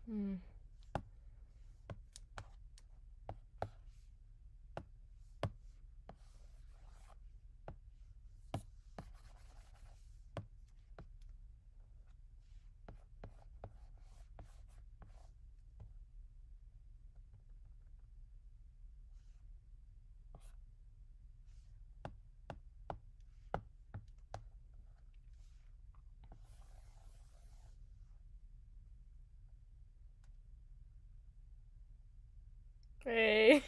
Hmm. Hey.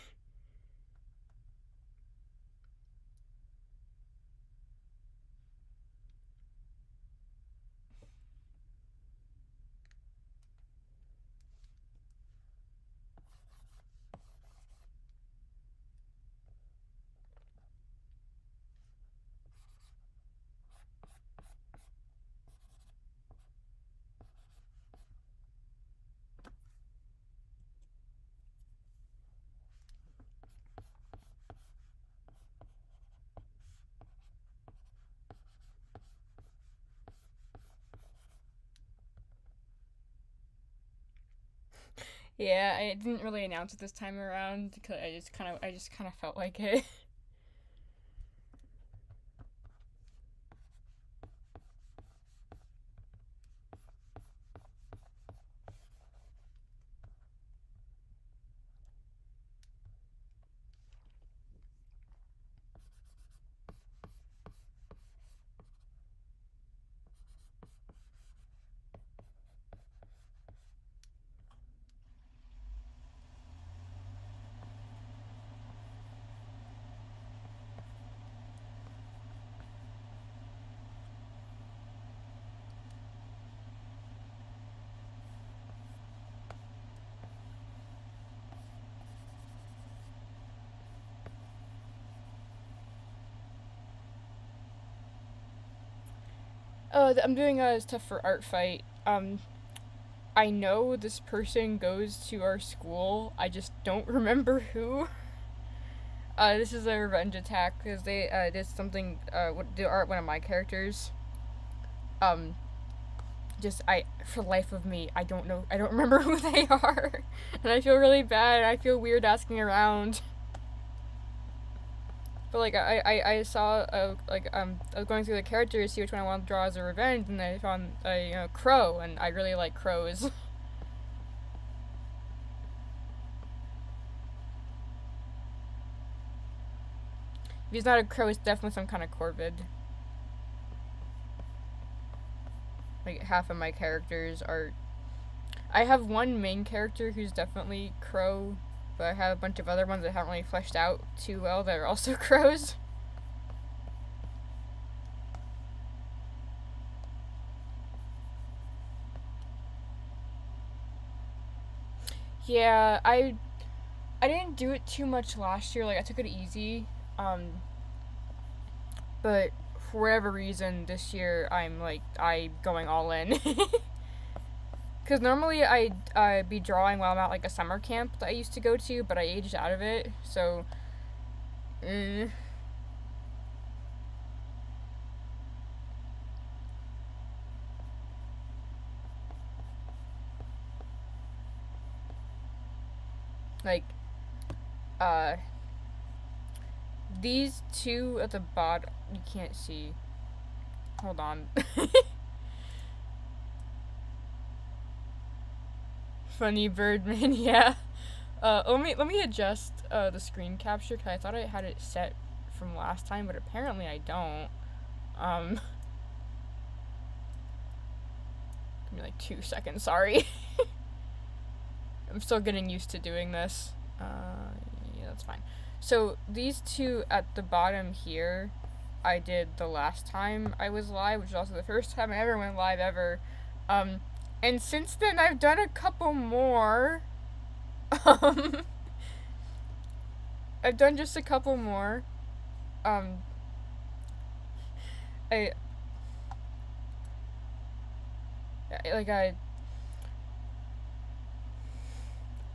Yeah, I didn't really announce it this time around because I just kind of felt like it. I'm doing stuff for art fight. I know this person goes to our school. I just don't remember who. This is a revenge attack because they did something. The art one of my characters. Um, just for the life of me, I don't know. I don't remember who they are, and I feel really bad. I feel weird asking around. But like I saw I was going through the characters to see which one I wanted to draw as a revenge, and I found a crow, and I really like crows. If he's not a crow, it's definitely some kind of corvid. Like half of my characters are. I have one main character who's definitely crow, but I have a bunch of other ones that haven't really fleshed out too well that are also crows. Yeah, I didn't do it too much last year. Like I took it easy. But for whatever reason this year I going all in. Cuz normally I'd be drawing while I'm at like a summer camp that I used to go to, but I aged out of it. So mm, like uh these two at the bottom you can't see. Hold on. Funny Birdman, yeah. Let me adjust the screen capture cuz I thought I had it set from last time, but apparently I don't. Um Give me like 2 seconds, sorry. I'm still getting used to doing this. Yeah, that's fine. So these two at the bottom here, I did the last time I was live, which is also the first time I ever went live ever. Um, and since then I've done a couple more. Um, I've done just a couple more. Um, I like I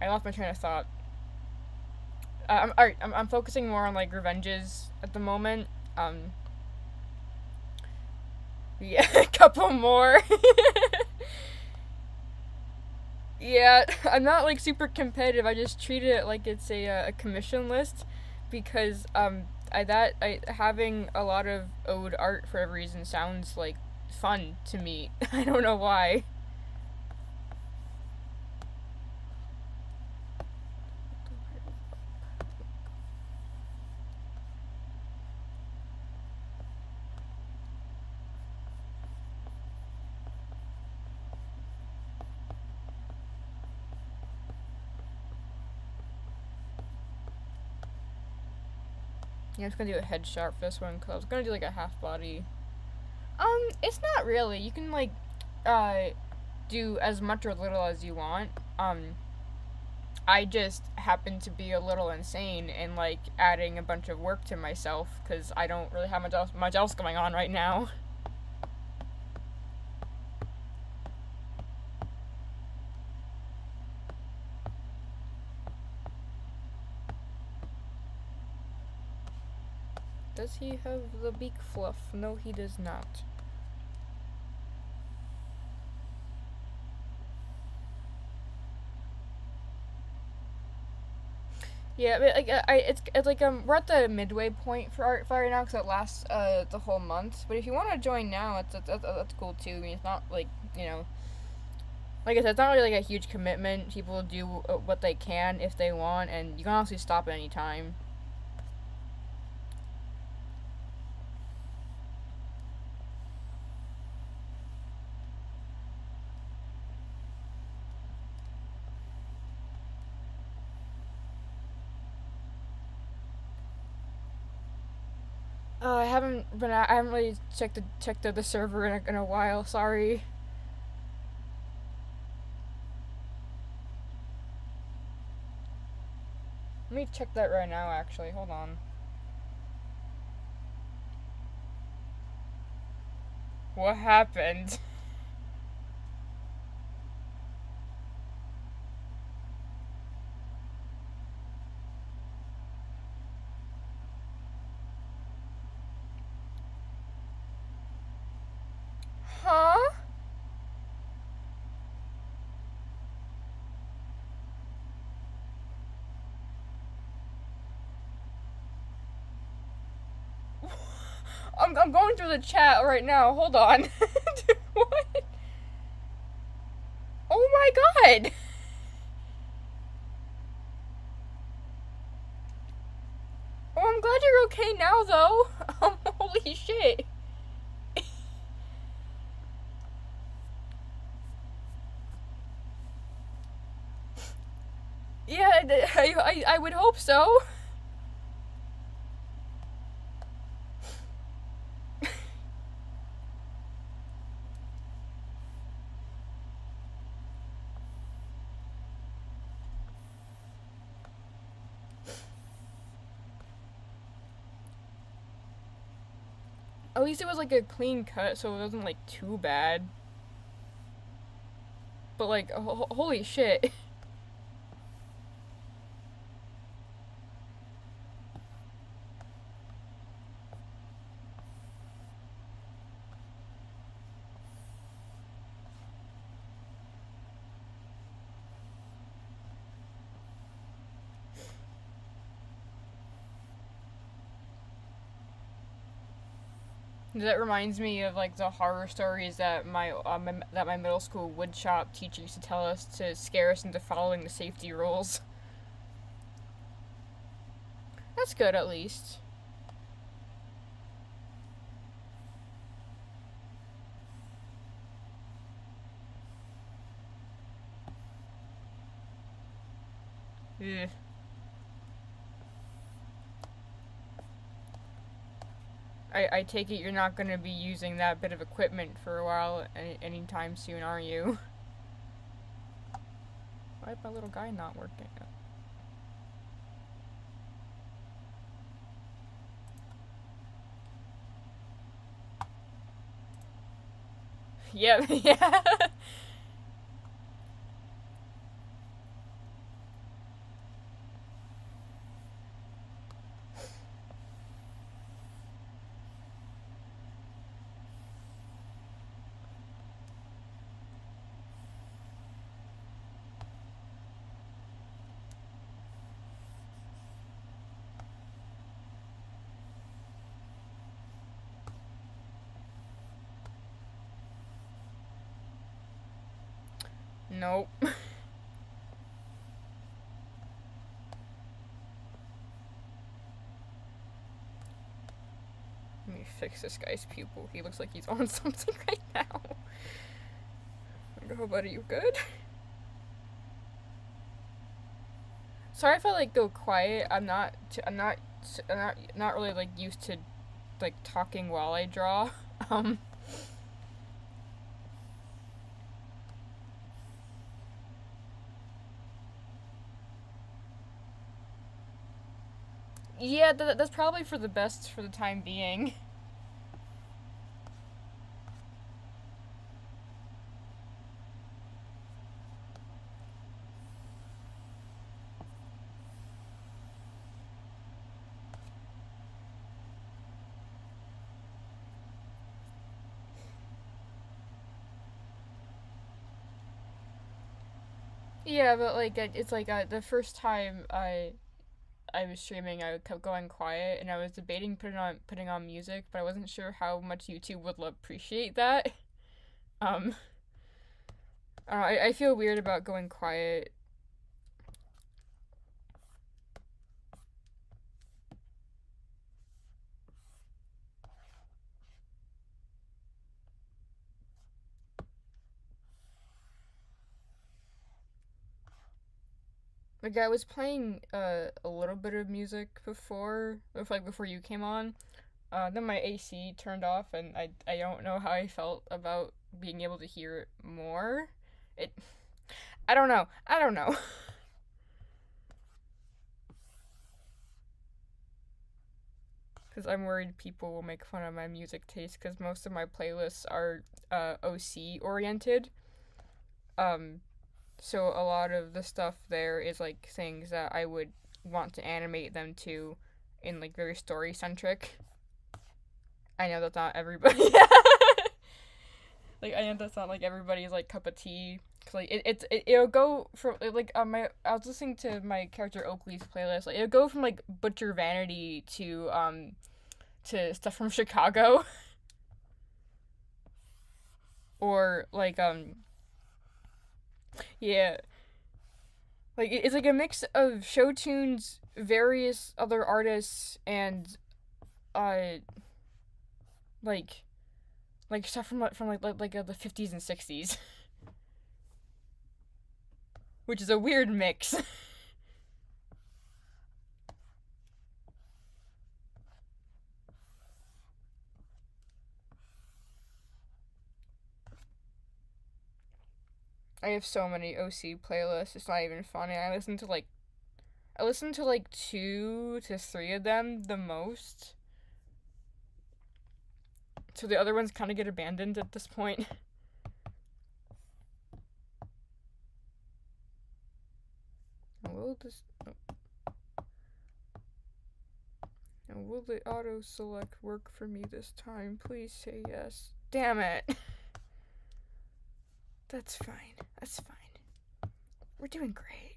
lost my train of thought. I'm focusing more on like revenges at the moment. Yeah, a couple more. Yeah, I'm not like super competitive. I just treat it like it's a commission list because I having a lot of ode art for every reason sounds like fun to me. I don't know why. Yeah, I'm just gonna do a headshot for this one because I was gonna do like a half body. It's not really. You can like, uh, do as much or little as you want. I just happen to be a little insane and like adding a bunch of work to myself because I don't really have much else going on right now. Does he have the beak fluff? No, he does not. Yeah, but like it's like we're at the midway point for Art Fire now because it lasts the whole month. But if you want to join now, that's cool too. I mean, it's not like you know, like I said, it's not really like a huge commitment. People do what they can if they want, and you can honestly stop at any time. I haven't really checked the server in a while. Sorry. Let me check that right now. Actually, hold on. What happened? Huh? I'm going through the chat right now. Hold on. What? Oh my god. Oh, I'm glad you're okay now, though. Holy shit. Yeah, I would hope so. At least it was like a clean cut, so it wasn't like too bad. But like, holy shit. That reminds me of like the horror stories that my middle school woodshop teacher used to tell us to scare us into following the safety rules. That's good at least. Ugh. I take it you're not going to be using that bit of equipment for a while anytime soon, are you? Why is my little guy not working? Yeah, yeah. Nope. Let me fix this guy's pupil. He looks like he's on something right now. How about you? Good? Sorry if I like go quiet. I'm not really like used to like talking while I draw. Um yeah, that's probably for the best for the time being. Yeah, but like it's like the first time I was streaming, I kept going quiet, and I was debating putting on music, but I wasn't sure how much YouTube would appreciate that. Um, I feel weird about going quiet. Like I was playing a little bit of music before you came on. Then my AC turned off, and I don't know how I felt about being able to hear it more. It I don't know. I don't know. Because I'm worried people will make fun of my music taste. Because most of my playlists are OC oriented. Um, so a lot of the stuff there is like things that I would want to animate them to, in like very story centric. I know that's not everybody. Like I know that's not like everybody's like cup of tea. Cause like it'll go from like my I was listening to my character Oakley's playlist. Like it'll go from like Butcher Vanity to stuff from Chicago or like yeah, like it's like a mix of show tunes, various other artists, and uh like stuff from the 50s and 60s, which is a weird mix. I have so many OC playlists. It's not even funny. I listen to like 2 to 3 of them the most. So the other ones kind of get abandoned at this point. Will this? Will the auto select work for me this time? Please say yes. Damn it. That's fine. That's fine. We're doing great.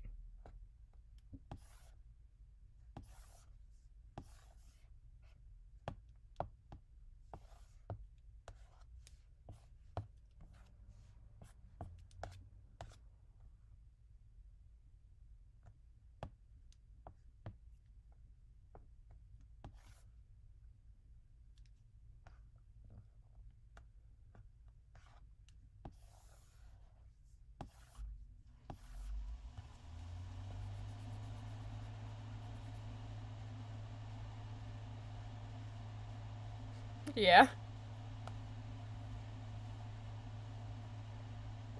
Yeah.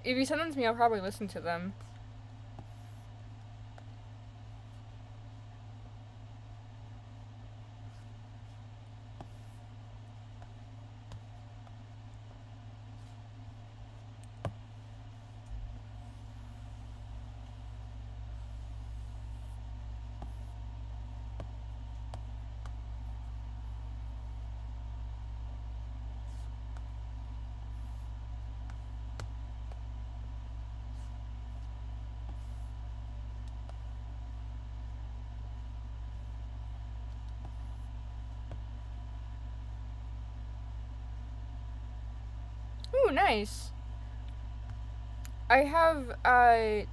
If you send them to me, I'll probably listen to them. Ooh, nice. I have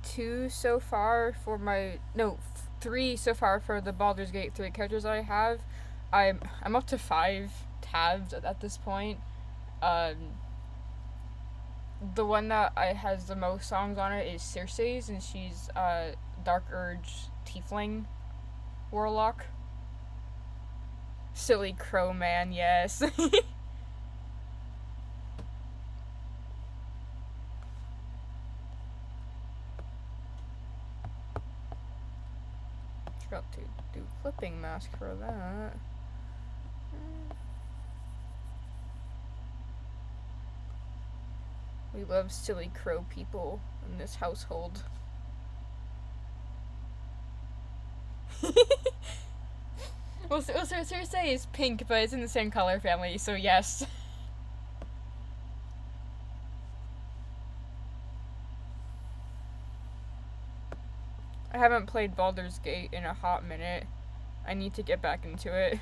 two so far for my no three so far for the Baldur's Gate 3 characters I have. I'm up to 5 tabs at this point. Um, the one that I has the most songs on it is Circe's, and she's Dark Urge Tiefling Warlock. Silly Crow Man, yes. Forgot to do flipping mask for that. We love silly crow people in this household. Well, Circe is pink, but it's in the same color family, so yes. I haven't played Baldur's Gate in a hot minute. I need to get back into it.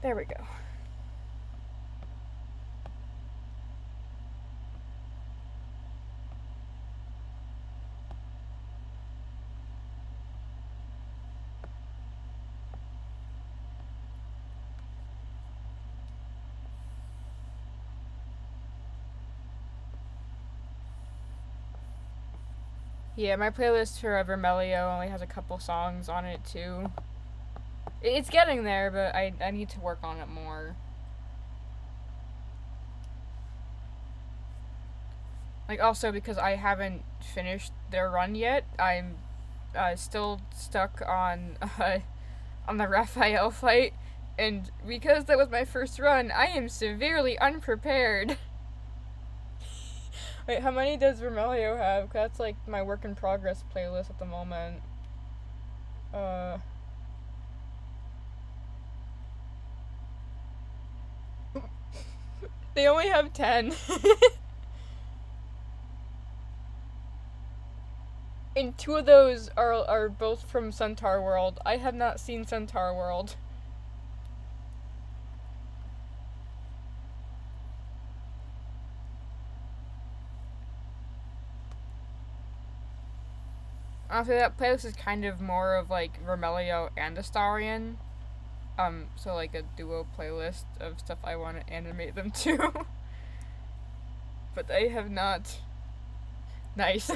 There we go. Yeah, my playlist for Vermelio only has a couple songs on it too. It's getting there, but I need to work on it more. Like, also because I haven't finished their run yet, I'm still stuck on the Raphael fight, and because that was my first run, I am severely unprepared. Wait, how many does Vermelio have? That's like my work in progress playlist at the moment. Uh. They only have 10. And two of those are both from Centaur World. I have not seen Centaur World. Honestly, that playlist is kind of more of like Vermelio and Astarion. So like a duo playlist of stuff I want to animate them to. But they have not. Nice.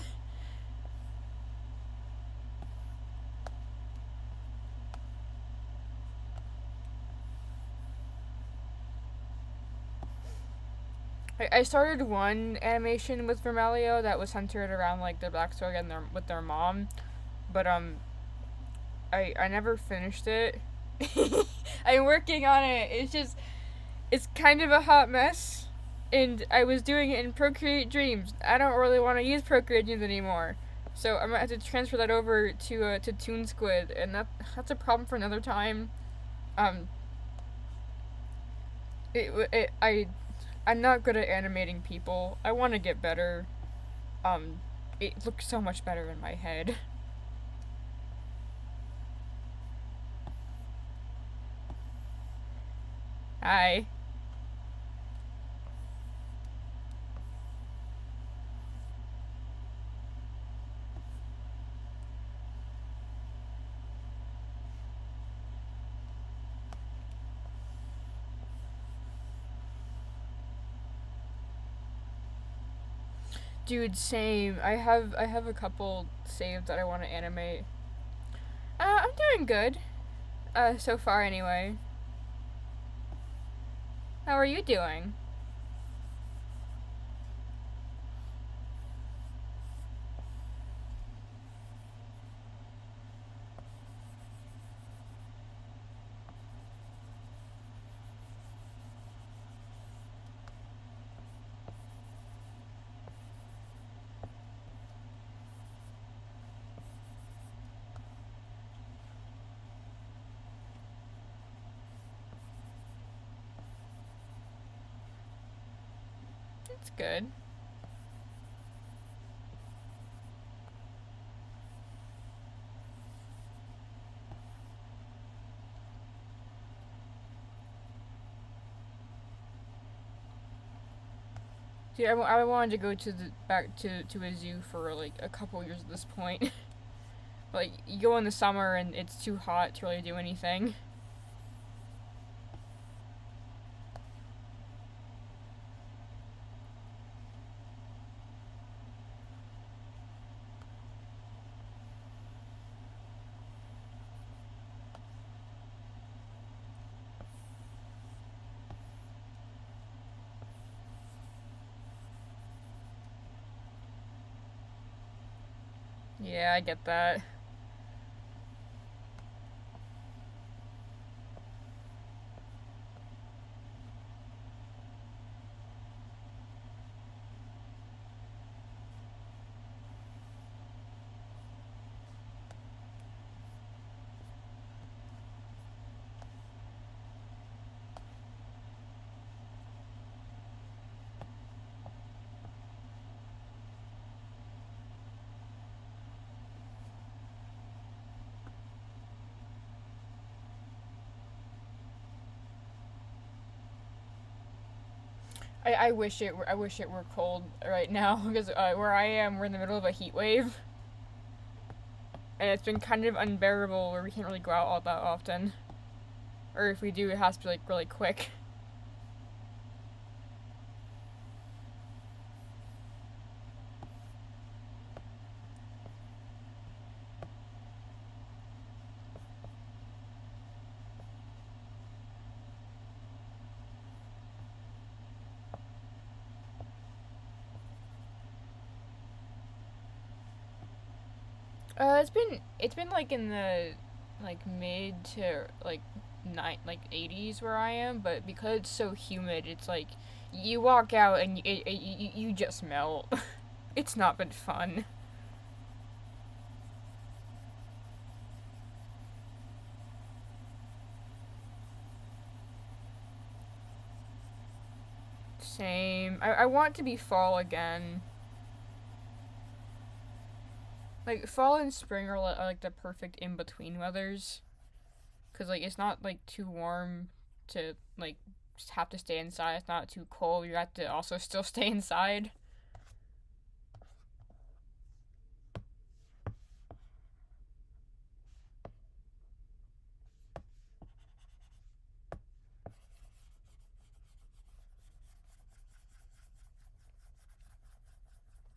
I started one animation with Vermelio that was centered around like their backstory and with their mom, but I never finished it. I'm working on it. It's kind of a hot mess, and I was doing it in Procreate Dreams. I don't really want to use Procreate Dreams anymore, so I might have to transfer that over to Toon Squid, and that's a problem for another time. Um, I'm not good at animating people. I want to get better. It looks so much better in my head. Hi. Dude, same. I have a couple saved that I want to animate. I'm doing good. So far anyway. How are you doing? It's good. Dude, I wanted to go to the back to a zoo for like a couple years at this point. Like you go in the summer and it's too hot to really do anything. Yeah, I get that. I wish it were cold right now because where I am we're in the middle of a heat wave and it's been kind of unbearable where we can't really go out all that often. Or if we do it has to be like really quick. It's been like in the like mid to like like 80s where I am, but because it's so humid, it's like you walk out and you just melt. It's not been fun. Same. I want to be fall again. Like fall and spring are like the perfect in between weathers, cause like it's not like too warm to like just have to stay inside. It's not too cold. You have to also still stay inside.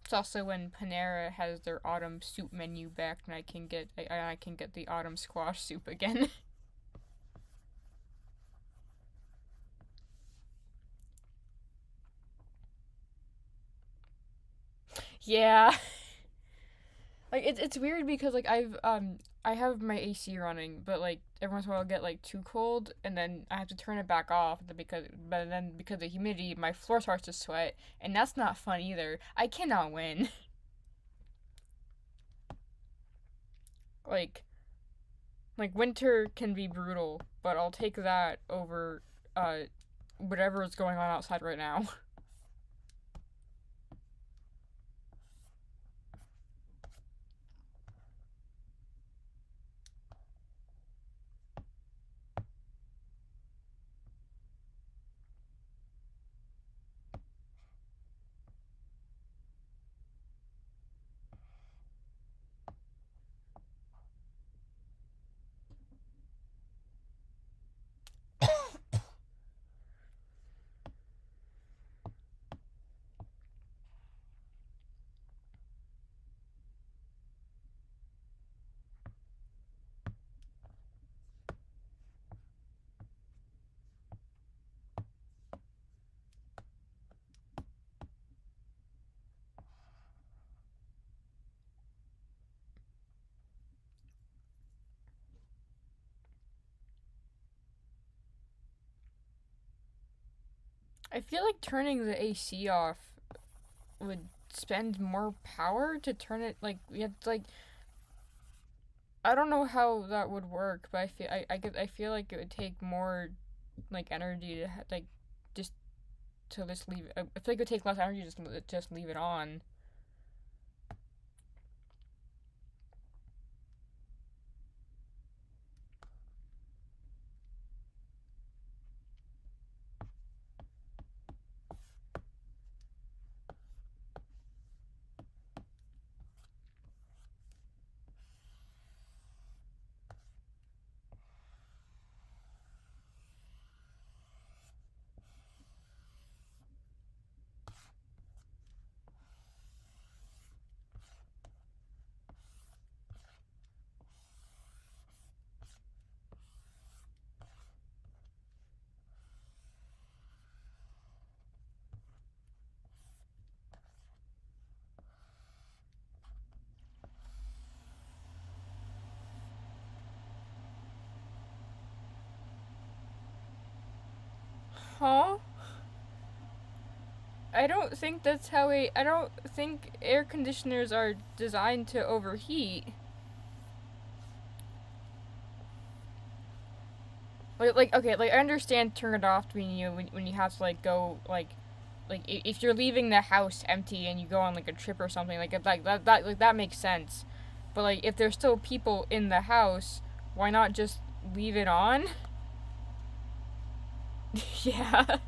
It's also when Panera has their autumn soup menu back, and I can get the autumn squash soup again. Yeah, like it's weird because like I have my AC running, but like every once in a while I'll get like too cold, and then I have to turn it back off but then because of the humidity, my floor starts to sweat, and that's not fun either. I cannot win. like like winter can be brutal, but I'll take that over uh whatever is going on outside right now. I feel like turning the AC off would spend more power to turn it. Like we have to, like, I don't know how that would work, but I feel like it would take more like energy to like just just leave. I feel like it would take less energy just leave it on. Huh? I don't think that's how I don't think air conditioners are designed to overheat. Like okay, like I understand turn it off when you have to like go like if you're leaving the house empty and you go on like a trip or something like that makes sense. But like if there's still people in the house, why not just leave it on? Yeah.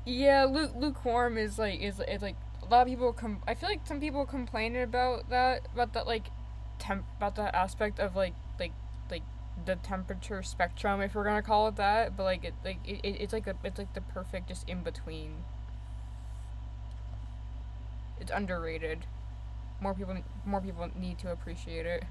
Yeah, lukewarm is like a lot of people I feel like some people complain about that like temp about that aspect of like the temperature spectrum, if we're gonna call it that, but it's like the perfect just in between. It's underrated. More people need to appreciate it.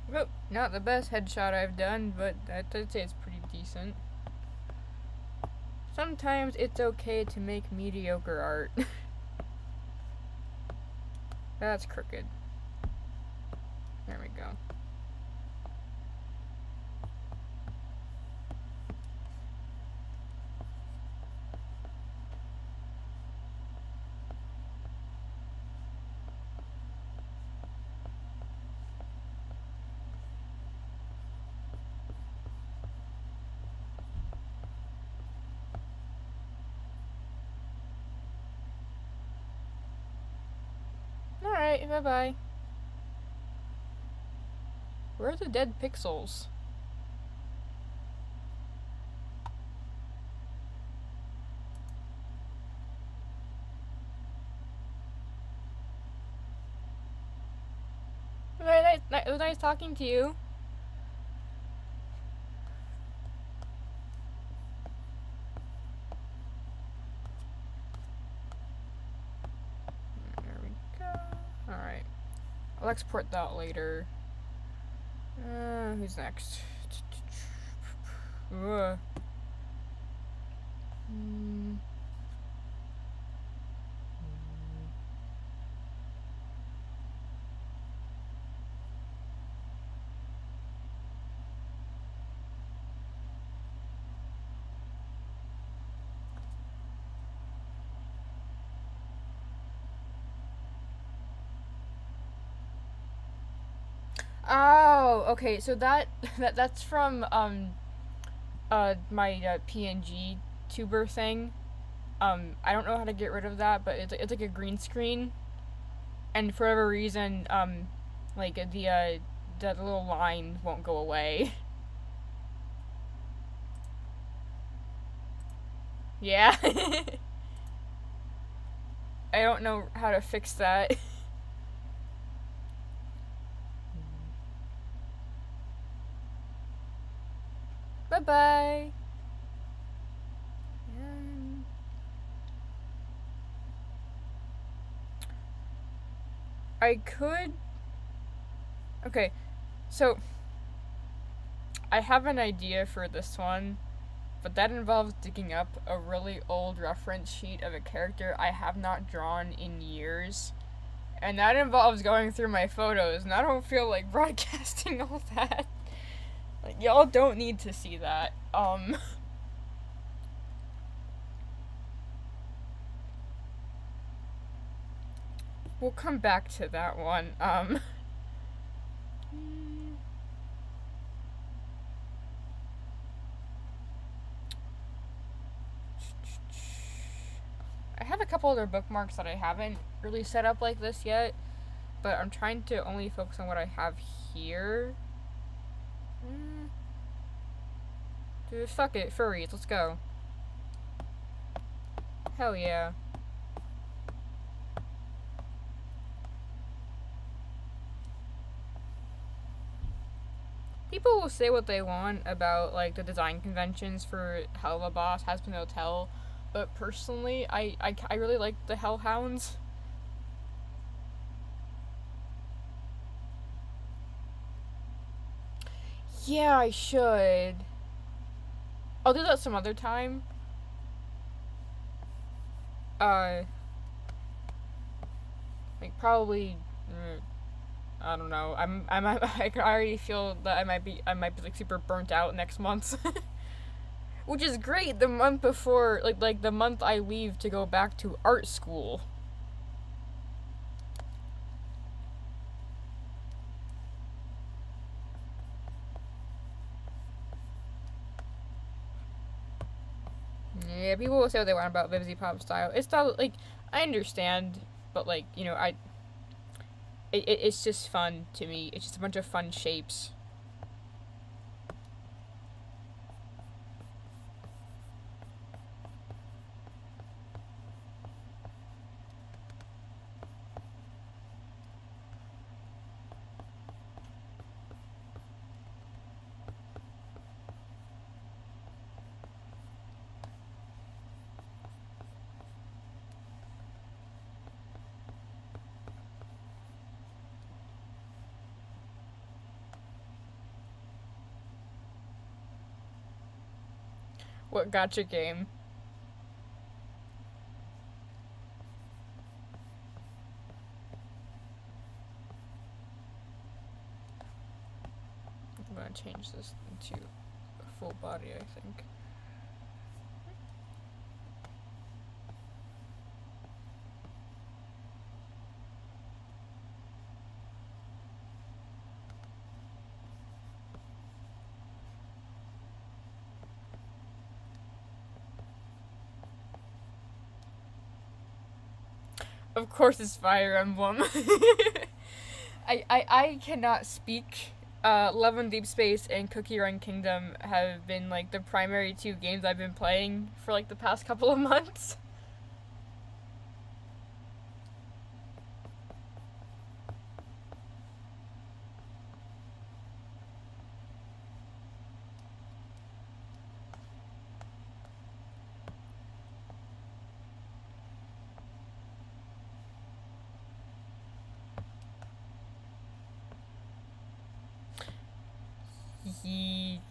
Well, not the best headshot I've done, but I'd say it's pretty decent. Sometimes it's okay to make mediocre art. That's crooked. There we go. Alright, bye bye. Where are the dead pixels? It was nice talking to you. There we go. Alright. I'll export that later. Who's next? Ugh. Mm. Oh, okay. So that's from my PNG tuber thing. I don't know how to get rid of that, but it's like a green screen, and for whatever reason, like the little line won't go away. Yeah. I don't know how to fix that. Bye bye. I could. Okay, so I have an idea for this one, but that involves digging up a really old reference sheet of a character I have not drawn in years. And that involves going through my photos, and I don't feel like broadcasting all that. Like, y'all don't need to see that. We'll come back to that one. I have a couple other bookmarks that I haven't really set up like this yet, but I'm trying to only focus on what I have here. Dude, fuck it, furries, let's go. Hell yeah. People will say what they want about like the design conventions for Hell of a Boss, Hazbin Hotel, but personally, I really like the Hellhounds. Yeah, I should. I'll do that some other time. Uh, like probably. I don't know. I can already feel that I might be like super burnt out next month. Which is great the month before, like the month I leave to go back to art school. Yeah, people will say what they want about Vivzy Pop style. It's not like I understand, but like it's just fun to me. It's just a bunch of fun shapes. What gotcha game? I'm gonna change this into a full body, I think. Of course, it's Fire Emblem. I cannot speak. Love and Deep Space and Cookie Run Kingdom have been like the primary two games I've been playing for like the past couple of months.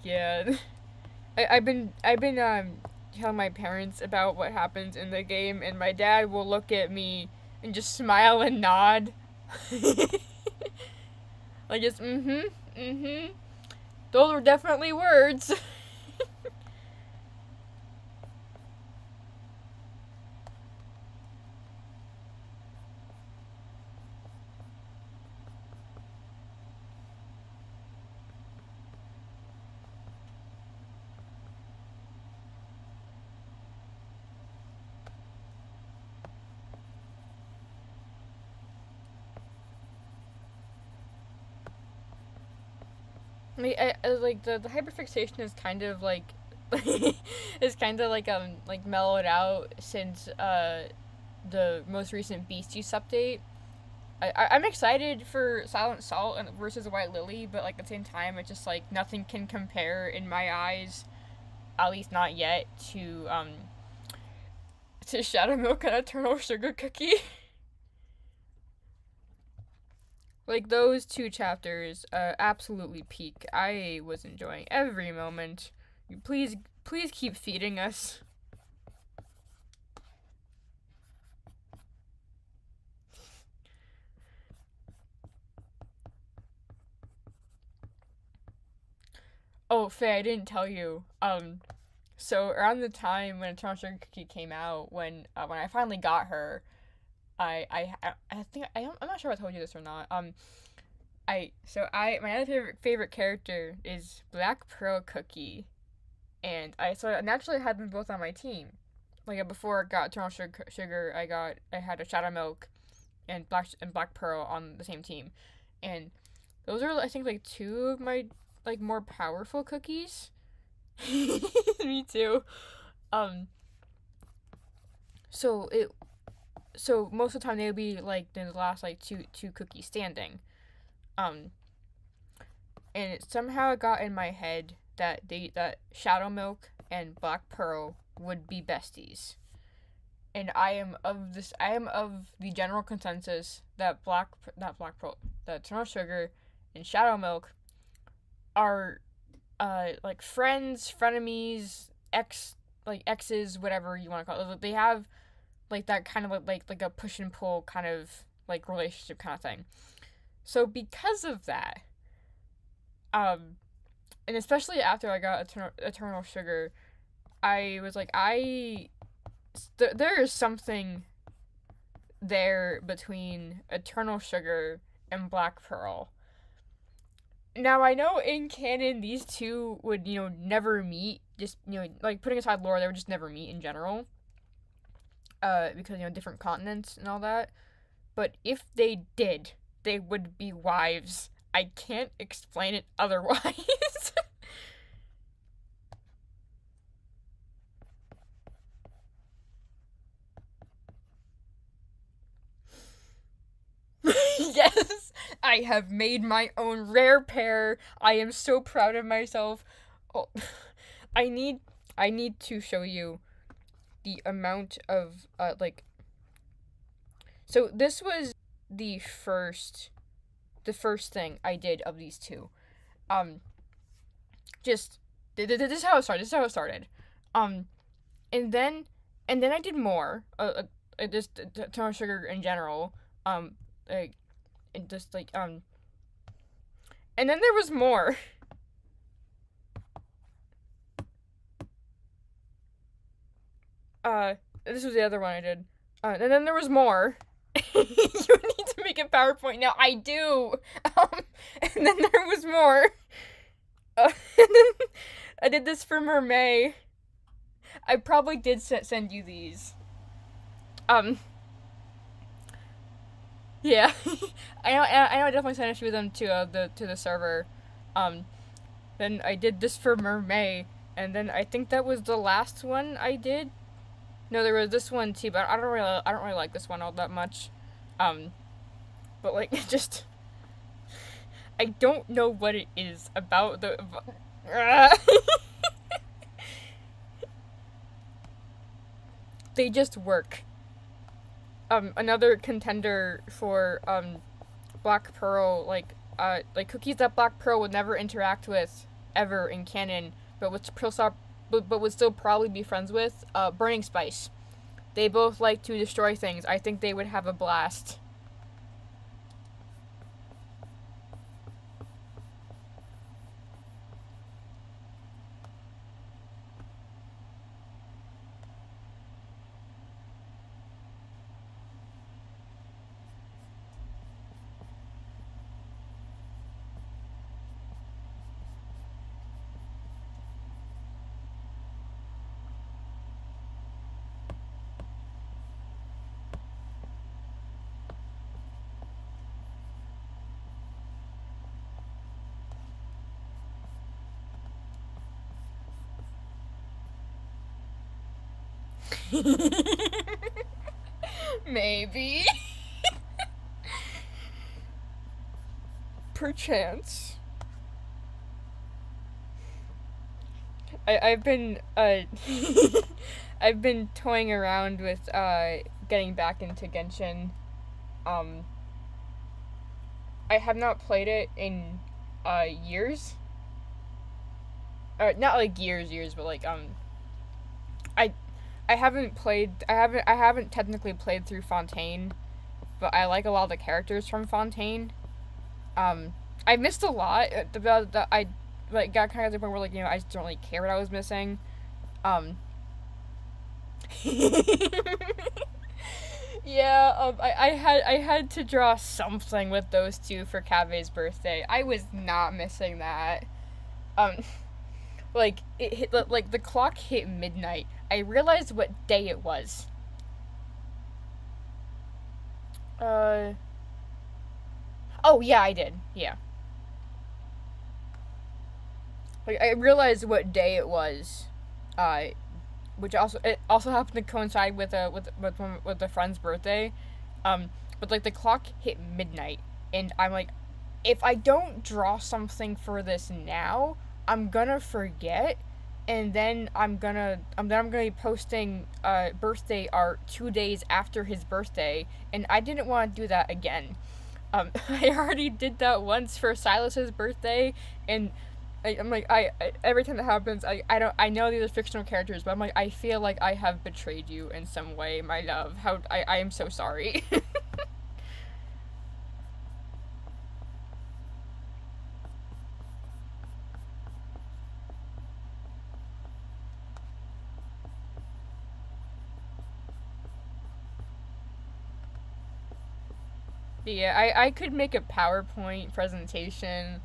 Yeah. I've been telling my parents about what happens in the game, and my dad will look at me and just smile and nod. Like just mm-hmm. Those were definitely words. like the hyperfixation is kind of like is kind of like mellowed out since the most recent Beasties update. I'm excited for Silent Salt and versus White Lily, but like at the same time, it's just like nothing can compare in my eyes, at least not yet, to Shadow Milk and Eternal Sugar Cookie. Like those two chapters, absolutely peak. I was enjoying every moment. Please keep feeding us. Oh, Faye, I didn't tell you. So around the time when Eternal Sugar Cookie came out, when I finally got her, I think I'm not sure if I told you this or not. My other favorite character is Black Pearl Cookie, and I naturally had them both on my team. Like before I got Eternal Sugar, I had a Shadow Milk and Black Pearl on the same team, and those are I think like two of my like more powerful cookies. Me too. Um. So it so most of the time they would be like the last like two cookies standing. Um. And it somehow got in my head that Shadow Milk and Black Pearl would be besties. And I am of the general consensus that not Black Pearl, that Eternal Sugar and Shadow Milk are like friends, frenemies, exes, whatever you want to call it. They have like that kind of like a push and pull kind of like relationship kind of thing. So because of that, um, and especially after I got Eternal Sugar, I was like, there is something there between Eternal Sugar and Black Pearl. Now I know in canon these two would never meet. Just like putting aside lore, they would just never meet in general. Because different continents and all that. But if they did, they would be wives. I can't explain it otherwise. Yes, I have made my own rare pair. I am so proud of myself. Oh, I need I need to show you the amount of like. So this was the first the first thing I did of these two. Um, just this is how it started. This is how it started. Um, and then I did more. Just Eternal Sugar in general. Like and just like and then there was more. This was the other one I did. And then there was more. You need to make a PowerPoint now. I do. And then there was more. And then I did this for Mermay. I probably did send you these. Um. Yeah. I know. I definitely sent you them to the server. Um. Then I did this for Mermay, and then I think that was the last one I did. No, there was this one too, but I don't really like this one all that much. Um. But like, just I don't know what it is about the. They just work. Another contender for Black Pearl, like cookies that Black Pearl would never interact with ever in canon, but would still probably be friends with. Burning Spice. They both like to destroy things. I think they would have a blast. Maybe. Perchance. I've been I've been toying around with getting back into Genshin. Um, I have not played it in years. Not like years, but like I I haven't technically played through Fontaine, but I like a lot of the characters from Fontaine. I missed a lot. I like got kind of to the point where like I just don't really care what I was missing. Um, yeah. I had to draw something with those two for Kave's birthday. I was not missing that. Um, like it hit like the clock hit midnight. I realized what day it was. Uh. Oh yeah, I did. Yeah. Like I realized what day it was. Uh, which also happened to coincide with a friend's birthday. But like the clock hit midnight, and I'm like, if I don't draw something for this now, I'm gonna forget, and then I'm gonna be posting birthday art 2 days after his birthday, and I didn't want to do that again. I already did that once for Silas's birthday, and I'm like every time that happens, I don't I know these are fictional characters, but I'm like I feel like I have betrayed you in some way, my love. How I am so sorry. Yeah, I could make a PowerPoint presentation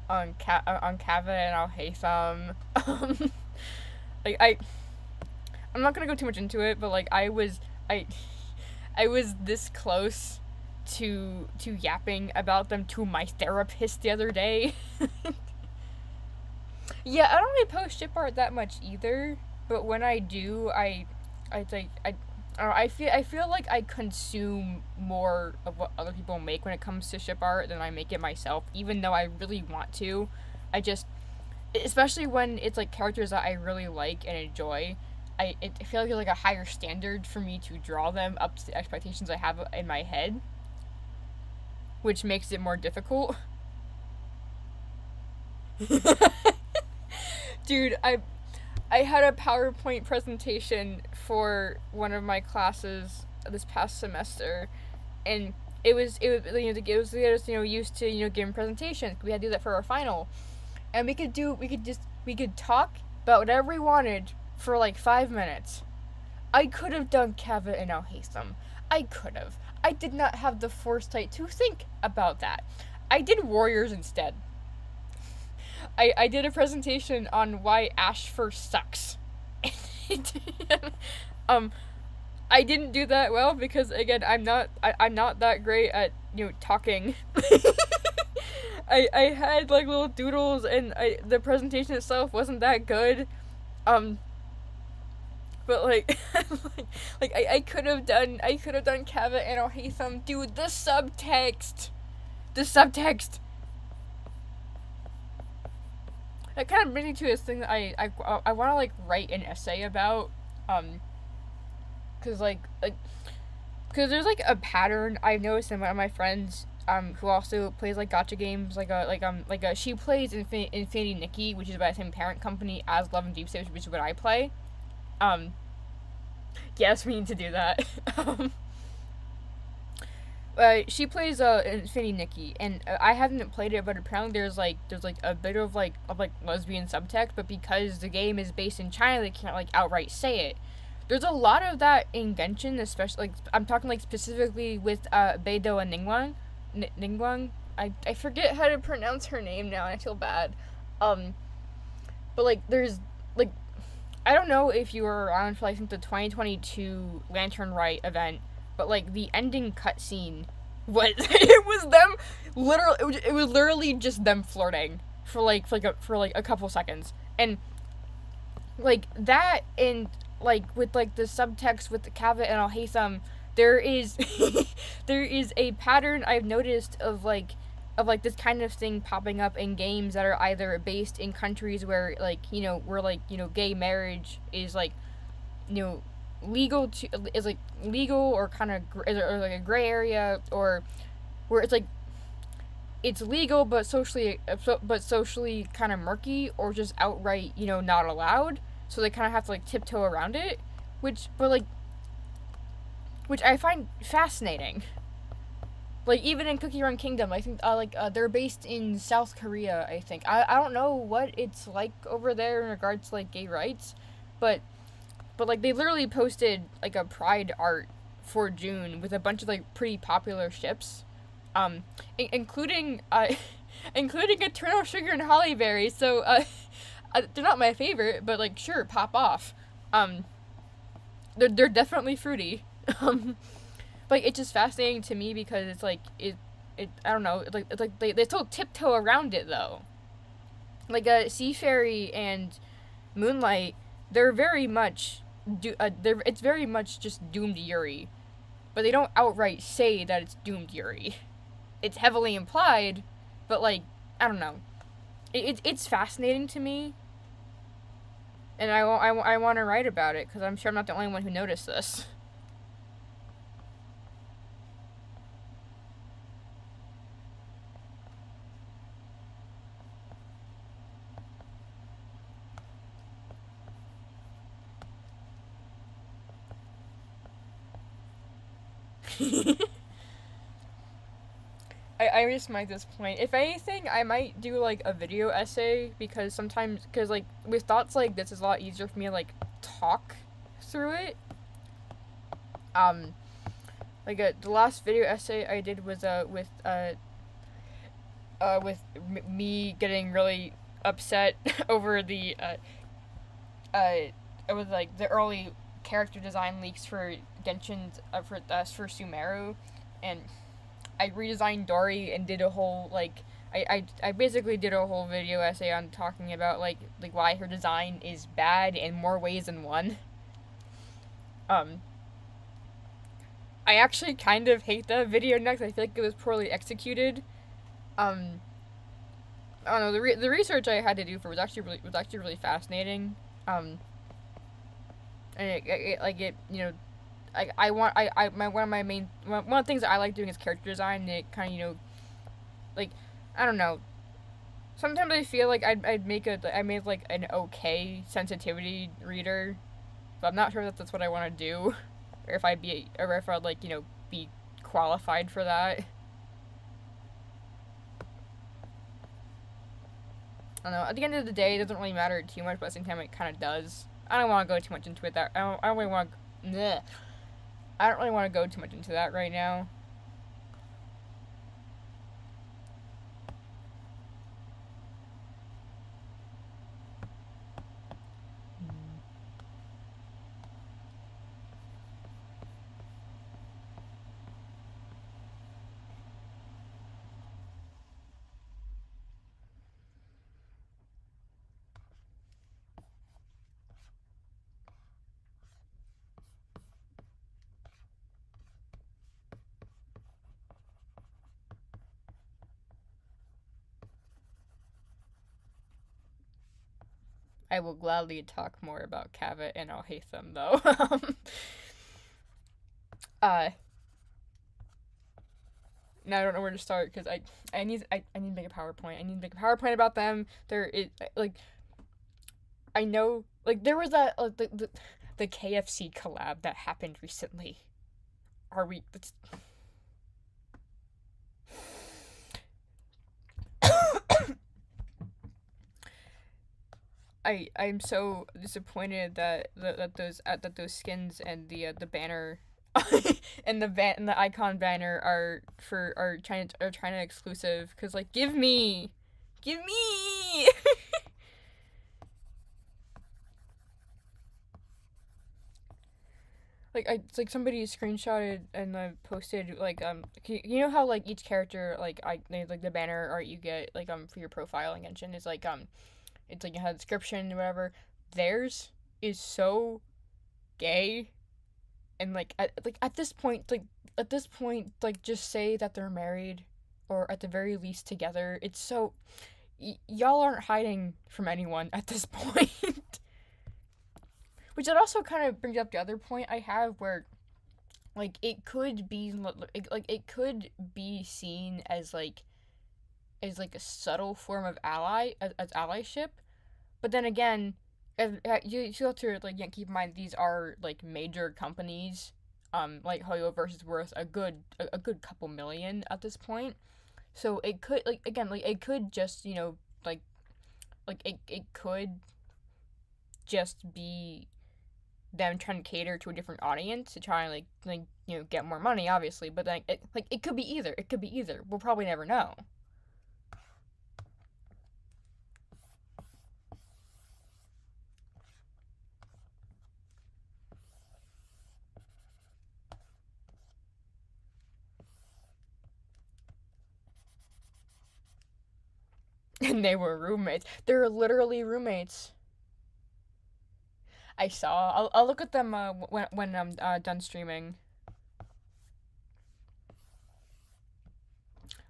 on Kava and Al Haytham. Like I'm not gonna go too much into it, but like I I was this close to yapping about them to my therapist the other day. Yeah, I don't really post ship art that much either, but when I do, I think I don't know, I feel like I consume more of what other people make when it comes to ship art than I make it myself, even though I really want to. I just especially when it's like characters that I really like and enjoy. I feel like there's like a higher standard for me to draw them up to the expectations I have in my head, which makes it more difficult. Dude, I had a PowerPoint presentation for one of my classes this past semester, and it was used to giving presentations. We had to do that for our final, and we could talk about whatever we wanted for like 5 minutes. I could have done Kava and Al Haytham. I could have. I did not have the foresight to think about that. I did Warriors instead. I did a presentation on why Ashfur sucks. um, I didn't do that well because again I'm not that great at talking. I had like little doodles and the presentation itself wasn't that good. Um, but I could have done Kava and Al Haytham. Dude, the subtext. That kind of brings me to this thing that I want to like write an essay about, cause cause there's like a pattern I've noticed in one of my friends who also plays like gotcha games she plays Infinity Nikki, which is by the same parent company as Love and Deep State, which is what I play. Um, yes, we need to do that. She plays Infinity Nikki, and I haven't played it, but apparently there's a bit of lesbian subtext, but because the game is based in China, they can't like outright say it. There's a lot of that in Genshin, especially like I'm talking like specifically with Beidou and Ningguang. I forget how to pronounce her name now, and I feel bad. Um, but like there's like I don't know if you were around for like the 2022 Lantern Rite event, but like the ending cutscene was it was them literally it was literally just them flirting for a couple seconds, and like that, and like with like the subtext with the Kava and Al Haytham, there is there is a pattern I've noticed of like this kind of thing popping up in games that are either based in countries where like where like gay marriage is like you know legal to is like legal or kind of or like a gray area, or where it's like it's legal but socially kind of murky, or just outright not allowed, so they kind of have to like tiptoe around it, which I find fascinating. Like even in Cookie Run Kingdom, I think they're based in South Korea. I think I don't know what it's like over there in regards to like gay rights, but like they literally posted like a pride art for June with a bunch of like pretty popular ships, including including Eternal Sugar and Hollyberry. So they're not my favorite, but like sure, pop off. Um, they're definitely fruity. Um, like it's just fascinating to me because it's like it I don't know, it's like they still tiptoe around it though. Like Sea Fairy and Moonlight, they're very much it's very much just doomed Yuri, but they don't outright say that it's doomed Yuri. It's heavily implied, but like I don't know, it's fascinating to me, and I want to write about it because I'm sure I'm not the only one who noticed this. I just might at this point. If anything, I might do like a video essay because sometimes, because like with thoughts like this, it's a lot easier for me to like talk through it. Um, the last video essay I did was with me getting really upset over the it was like the early character design leaks for Genshin for Sumeru, and I redesigned Dory and did a whole like I basically did a whole video essay on talking about like why her design is bad in more ways than one. Um, I actually kind of hate that video next. I feel like it was poorly executed. Um, I don't know, the research I had to do for was actually really fascinating. Um, and it like it I want my one of my main one of the things that I like doing is character design. And it kind of like I don't know. Sometimes I feel like I made like an okay sensitivity reader, but I'm not sure that that's what I want to do, or if I'd like be qualified for that. I don't know. At the end of the day, it doesn't really matter too much, but at the same time, it kind of does. I don't want to go too much into it. I don't really want. I don't really want to go too much into that right now. I will gladly talk more about Kava and Al Haytham though. uh, now I don't know where to start because I need to make a PowerPoint. I need to make a PowerPoint about them. There is like I know like there was that the KFC collab that happened recently. Are we? I'm so disappointed that those skins and the banner and the icon banner are China exclusive, cuz like give me it's like somebody screenshotted and posted like you know how like each character like the banner art you get like for your profile in Genshin is like it's like you have a description or whatever. Theirs is so gay, and at this point, like just say that they're married, or at the very least together. It's so y'all aren't hiding from anyone at this point. Which that also kind of brings up the other point I have, where like it could be seen as like a subtle form of as allyship, but then again, you still have to like keep in mind these are like major companies, like Hoyo versus worth a good couple million at this point, so it could it could just it could just be them trying to cater to a different audience to try and get more money, obviously, but then it could be either. It could be either. We'll probably never know. And they were roommates. They're literally roommates. I saw. I'll look at them when I'm done streaming.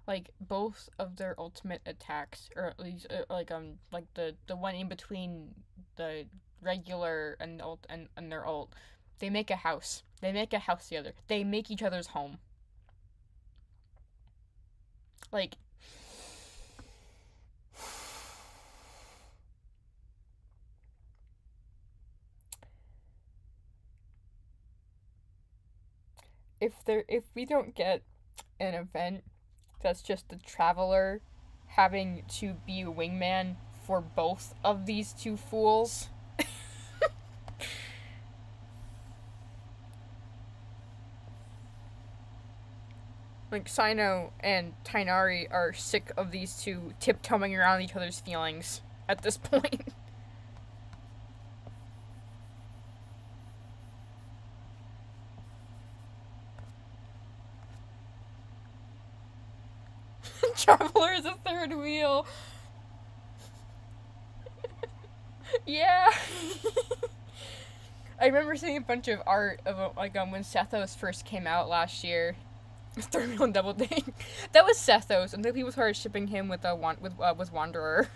Like both of their ultimate attacks, or at least like the one in between the regular and ult and their ult, they make a house. They make a house together. They make each other's home. Like, if we don't get an event that's just the traveler having to be a wingman for both of these two fools. Like, Sino and Tainari are sick of these two tiptoeing around each other's feelings at this point. Traveler is a third wheel. Yeah. I remember seeing a bunch of art of when Sethos first came out last year. Third wheel and double ding. That was Sethos, and then people started shipping him with Wanderer.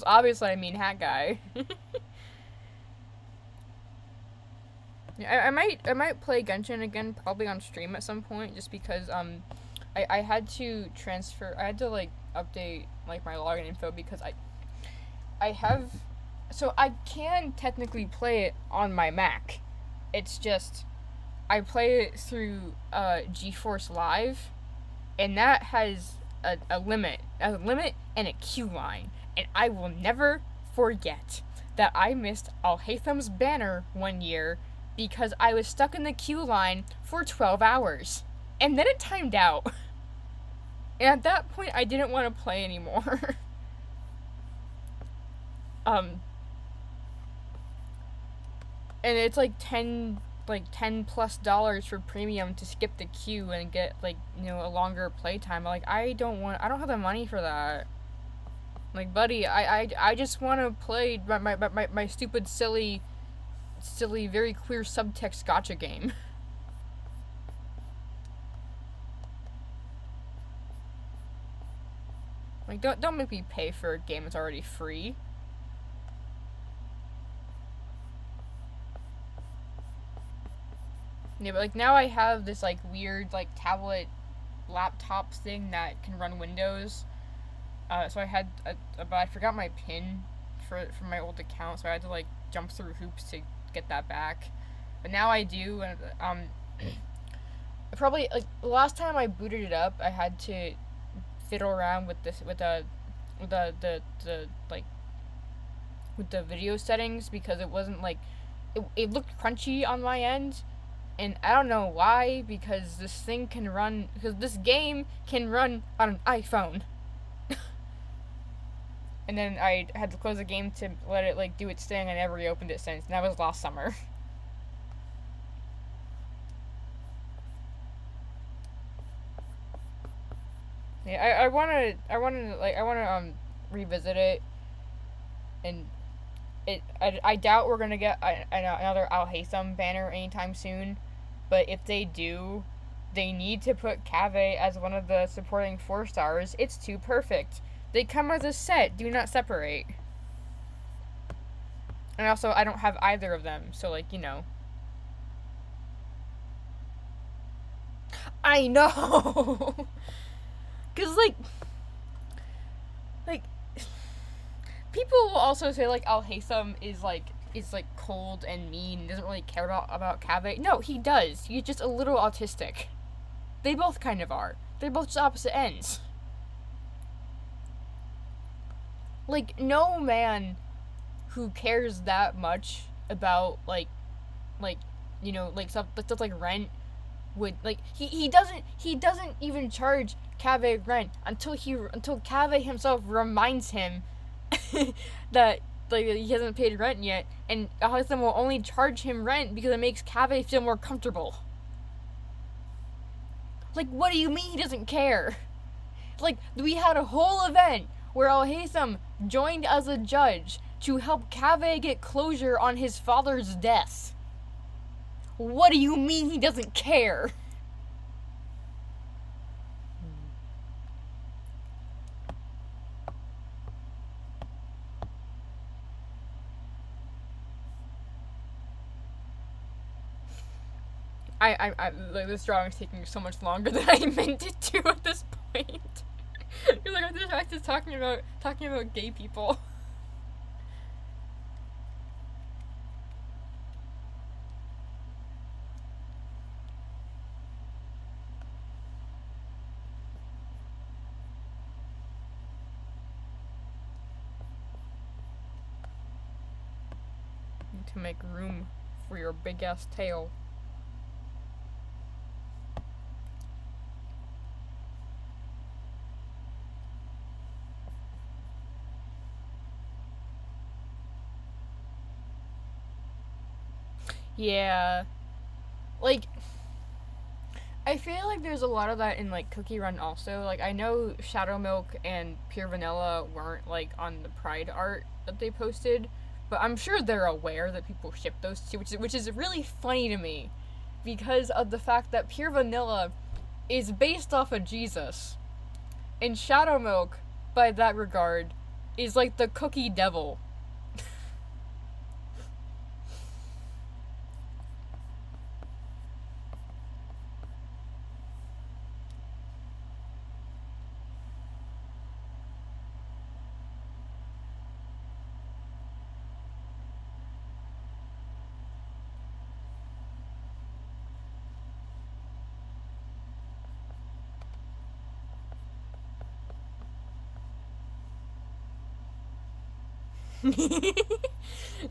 Obviously I mean hat guy. Yeah, I might play Genshin again, probably on stream at some point, just because I had to transfer. I had to update my login info because I have, so I can technically play it on my Mac. It's just I play it through GeForce Live, and that has a limit and a queue line, and I will never forget that I missed Alhatham's banner one year because I was stuck in the queue line for 12 hours. And then it timed out. And at that point, I didn't want to play anymore. And it's like $10 plus for premium to skip the queue and get a longer playtime. I don't have the money for that. Buddy, I just want to play my stupid silly very clear subtext gotcha game. Don't make me pay for a game that's already free. Yeah, but now I have this weird tablet laptop thing that can run Windows. So I had but I forgot my PIN for my old account, so I had to jump through hoops to get that back. But now I do, and probably the last time I booted it up, I had to fiddle around with the video settings because it wasn't it looked crunchy on my end, and I don't know why, because this game can run on an iPhone. and then I had to close the game to let it like do its thing. I never reopened it since, and that was last summer. Yeah, I wanna revisit it, and I doubt we're gonna get another Al Haytham banner anytime soon, but if they do, they need to put Cave as one of the supporting 4 stars. It's too perfect. They come as a set. Do not separate. And also, I don't have either of them, so like, you know. I know. Cause like people will also say like Al Haytham is like cold and mean, doesn't really care about Cave. No, he does. He's just a little autistic. They both kind of are. They're both just opposite ends. Like no man who cares that much about like you know like stuff like rent would like he doesn't even charge Cave rent until Cave himself reminds him that like he hasn't paid rent yet, and Alhassan will only charge him rent because it makes Cave feel more comfortable. Like, what do you mean he doesn't care? Like, we had a whole event where Al Haytham joined as a judge to help Cave get closure on his father's death. What do you mean he doesn't care? I like this drawing is taking so much longer than I meant it to at this point. Because like I'm just talking about gay people. To make room for your big ass tail. Yeah. Like, I feel like there's a lot of that in, like, Cookie Run also. Like, I know Shadow Milk and Pure Vanilla weren't, like, on the Pride art that they posted, but I'm sure they're aware that people ship those two, which is really funny to me because of the fact that Pure Vanilla is based off of Jesus, and Shadow Milk, by that regard, is like the cookie devil.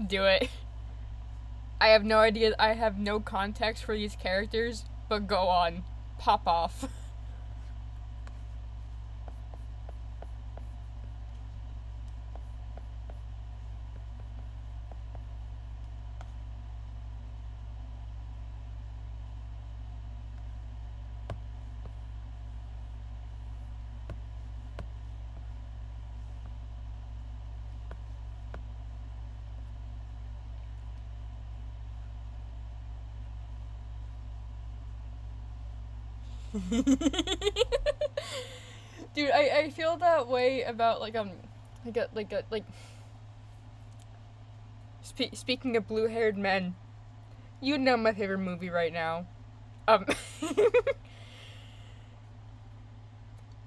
Do it. I have no idea. I have no context for these characters, but go on. Pop off. Dude, I feel that way about speaking of blue-haired men, you know my favorite movie right now. Um,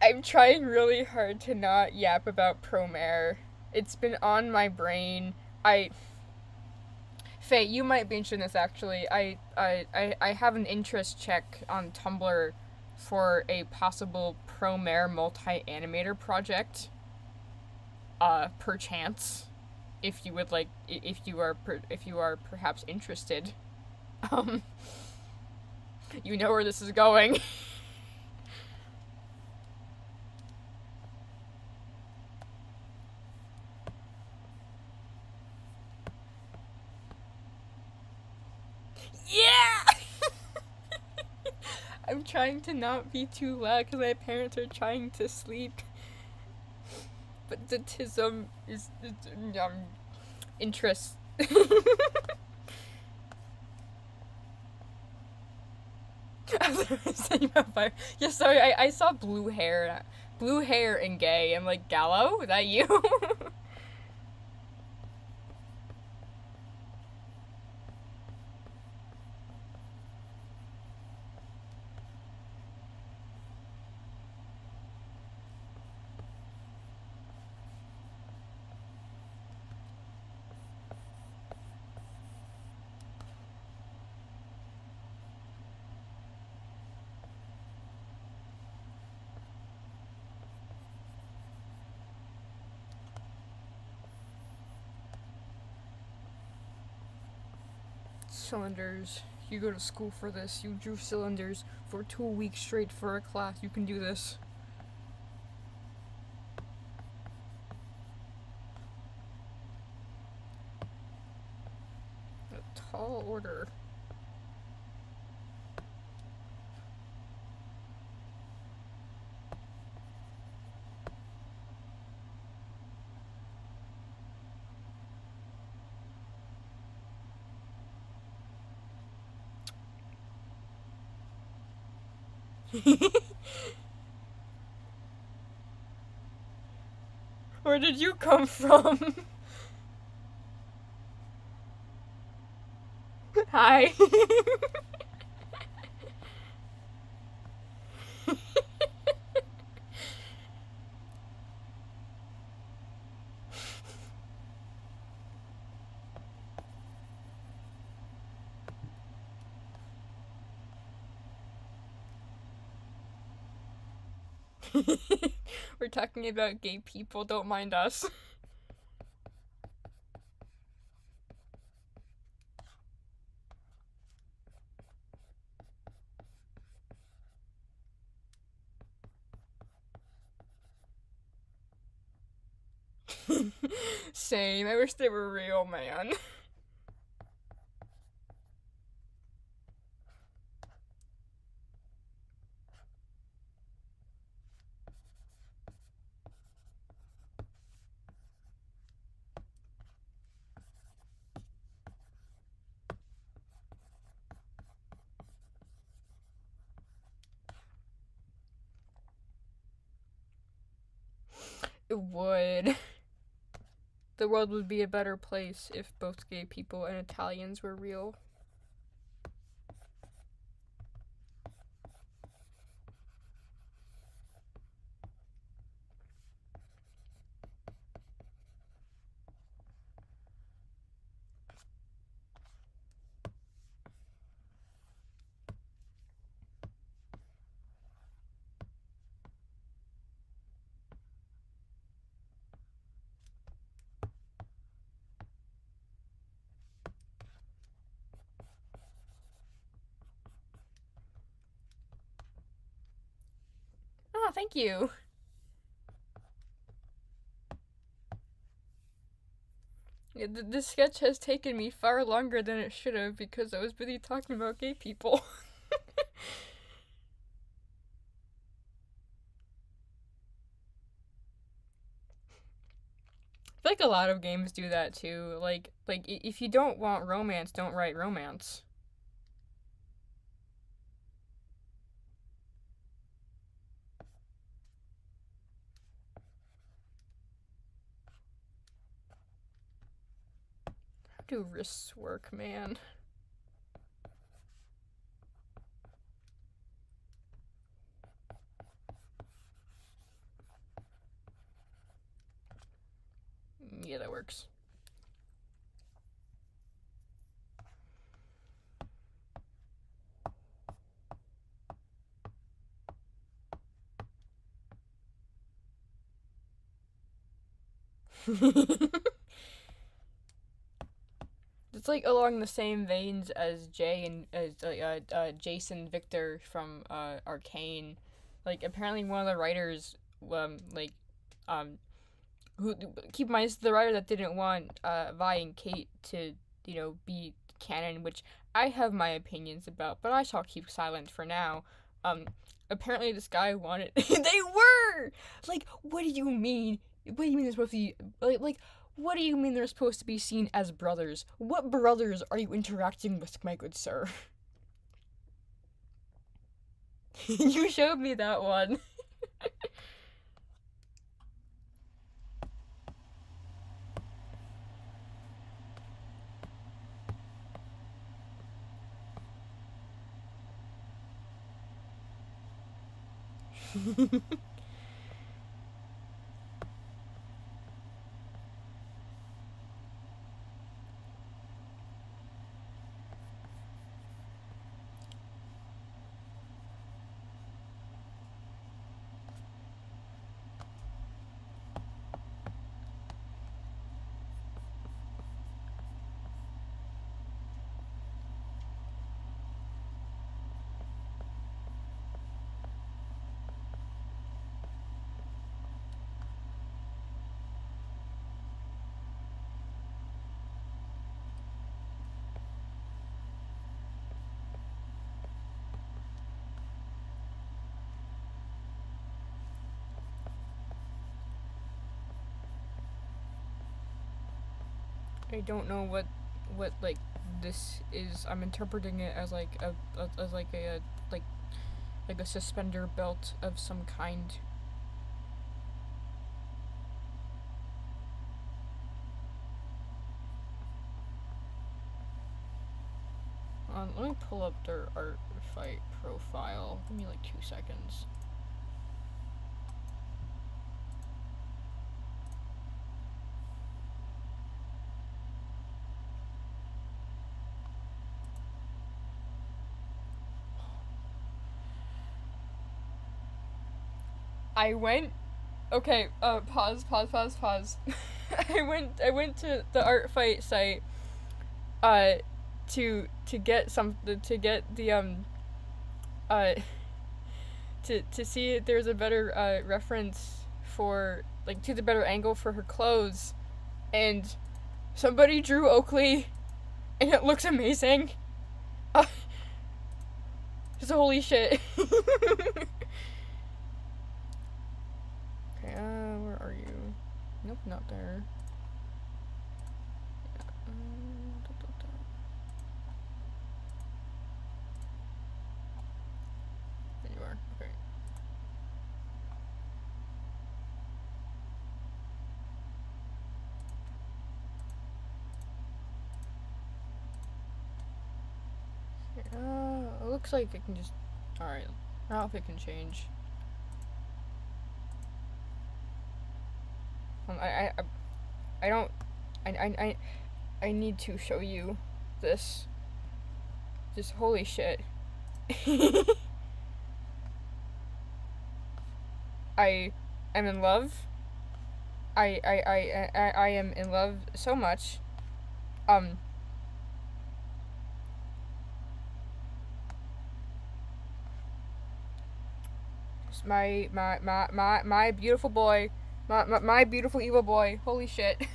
I'm trying really hard to not yap about Promare. It's been on my brain. Faye, you might be interested in this actually. I have an interest check on Tumblr for a possible Promare multi-animator project. Perchance, if you would like, if you are perhaps interested. Um, you know where this is going. Yeah! I'm trying to not be too loud because my parents are trying to sleep. But the tism is interest. Yeah, sorry, I saw blue hair. Blue hair and gay. I'm like, Gallo? Is that you? Cylinders. You go to school for this. You drew cylinders for 2 weeks straight for a class. You can do this. A tall order. Where did you come from? Hi. We're talking about gay people, don't mind us. Same. I wish they were real, man. It would. The world would be a better place if both gay people and Italians were real. Ah, thank you. Yeah, this sketch has taken me far longer than it should have because I was busy talking about gay people. I feel like a lot of games do that too. Like if you don't want romance, don't write romance. How do wrists work, man? Yeah, that works. It's like along the same veins as Jay and Jason Victor from Arcane. Like apparently one of the writers, like, um, who keep in mind, it's the writer that didn't want Vi and Kate to, be canon, which I have my opinions about, but I shall keep silent for now. Apparently this guy wanted. They were! Like, what do you mean? What do you mean they're supposed to be. Like, what do you mean they're supposed to be seen as brothers? What brothers are you interacting with, my good sir? You showed me that one. I don't know what like this is. I'm interpreting it as like as like a like a suspender belt of some kind. Let me pull up their art fight profile. Give me like 2 seconds. I went. Okay. Pause. I went to the art fight site. To get the to see if there's a better reference for like to the better angle for her clothes, and somebody drew Oakley, and it looks amazing. Just holy shit. Okay, where are you? Nope, not there. There you are. Okay. It looks like it can just. Alright. Our outfit can change. I don't. I need to show you this. Just holy shit. I am in love. I am in love so much. Just my beautiful boy. My beautiful evil boy. Holy shit.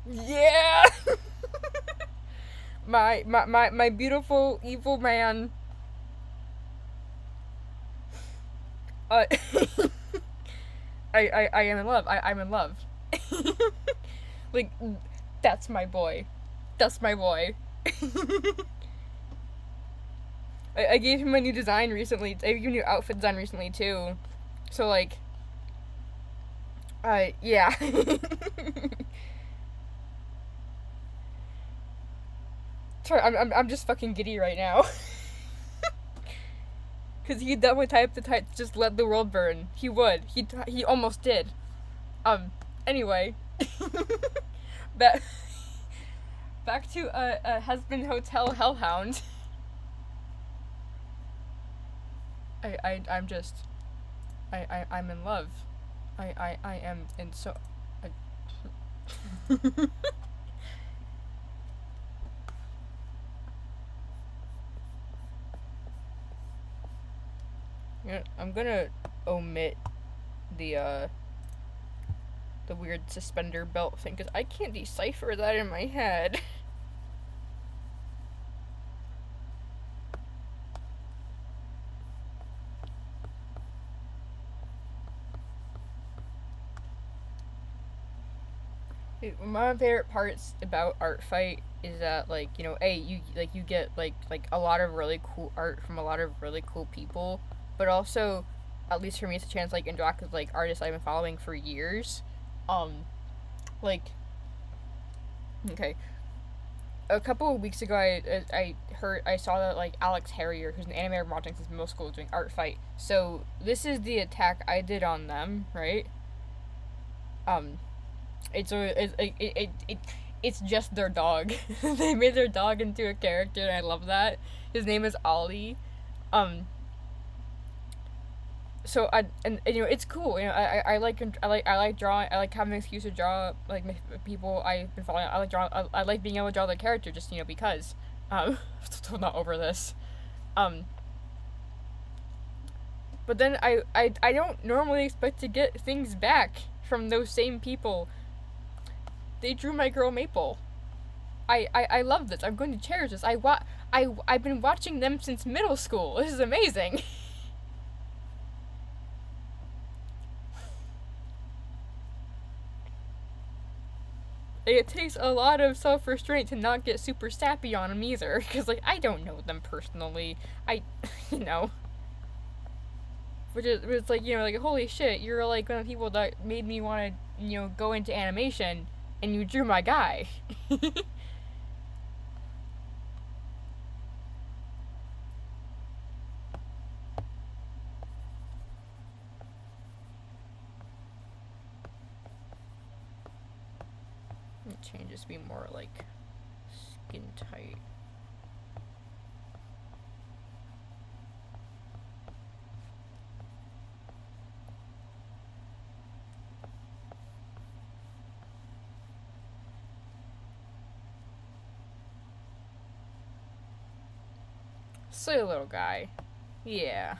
Yeah! my beautiful evil man. I am in love. I'm in love. Like, that's my boy. That's my boy. I gave him a new design recently. I gave him a new outfit design recently, too. So, like, yeah. Sorry, I'm just fucking giddy right now. Cause he definitely type to just let the world burn. He would. He almost did. Anyway. back to Husband Hotel Hellhound. I'm just I'm in love. I am in so I'm gonna omit the the weird suspender belt thing, because I can't decipher that in my head. One of my favorite parts about Art Fight is that, like, you know, you get like a lot of really cool art from a lot of really cool people, but also, at least for me, it's a chance to, like, interact with, like, artists I've been following for years. Um, like, okay, a couple of weeks ago, I saw that, like, Alex Harrier, who's an animator from watching since middle school, is doing Art Fight. So this is the attack I did on them, right? Um, it's just their dog. They made their dog into a character, and I love that. His name is Ollie. Um, so you know, it's cool. You know, I like drawing. I like having an excuse to draw, like, people I've been following. I like being able to draw their character, just, you know, because still not over this. Um, but then I don't normally expect to get things back from those same people. They drew my girl Maple. I love this. I'm going to cherish this. I've been watching them since middle school. This is amazing. It takes a lot of self restraint to not get super sappy on them either, because, like, I don't know them personally. I, you know, it's like, you know, like, holy shit, you're like one of the people that made me want to, you know, go into animation, and you drew my guy. It changes to be more like skin tight. Silly little guy. Yeah.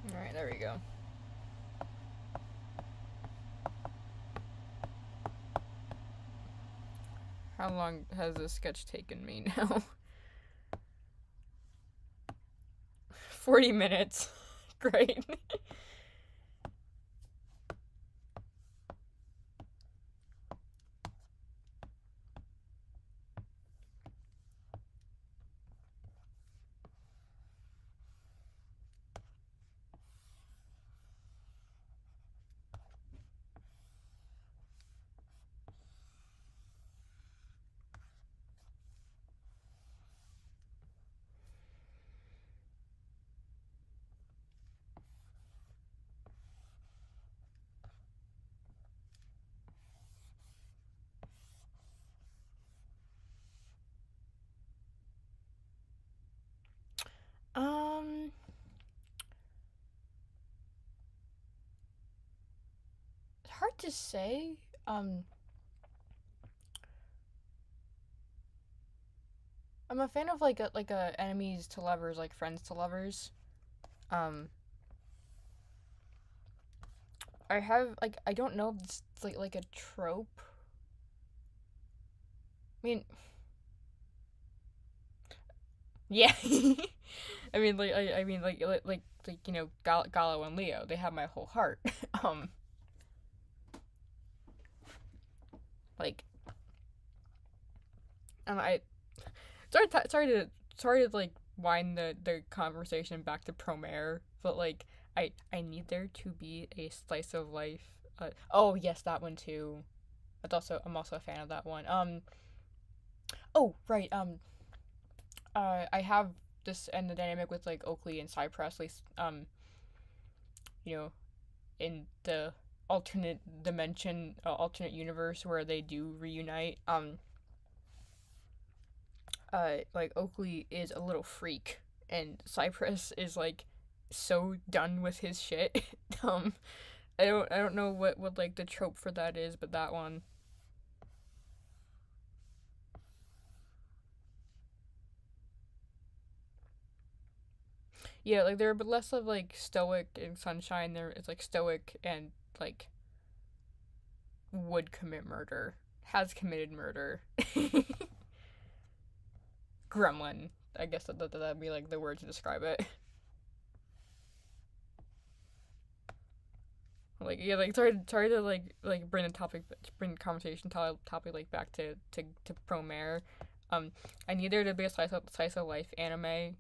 Alright, there we go. How long has this sketch taken me now? 40 minutes. Great. Um, it's hard to say. I'm a fan of like a enemies to lovers, like friends to lovers. Um, I have like I don't know if it's like a trope. I mean, yeah. I mean I mean you know Gallo and Leo, they have my whole heart. um, like I sorry to like wind the conversation back to Promare, but like I need there to be a slice of life. Oh yes, that one too. I'm also a fan of that one. Oh right. I have this and the dynamic with like Oakley and Cypress, at least you know, in the alternate dimension, alternate universe where they do reunite. Like Oakley is a little freak, and Cypress is like so done with his shit. um, I don't know what like the trope for that is, but that one. Yeah, like they're but less of like stoic and sunshine. There it's like stoic and like would commit murder, has committed murder. Gremlin. I guess that'd be like the word to describe it. Like yeah, like sorry to bring the topic, bring the conversation topic like back to Promare. Um, I need there to be a slice of life anime.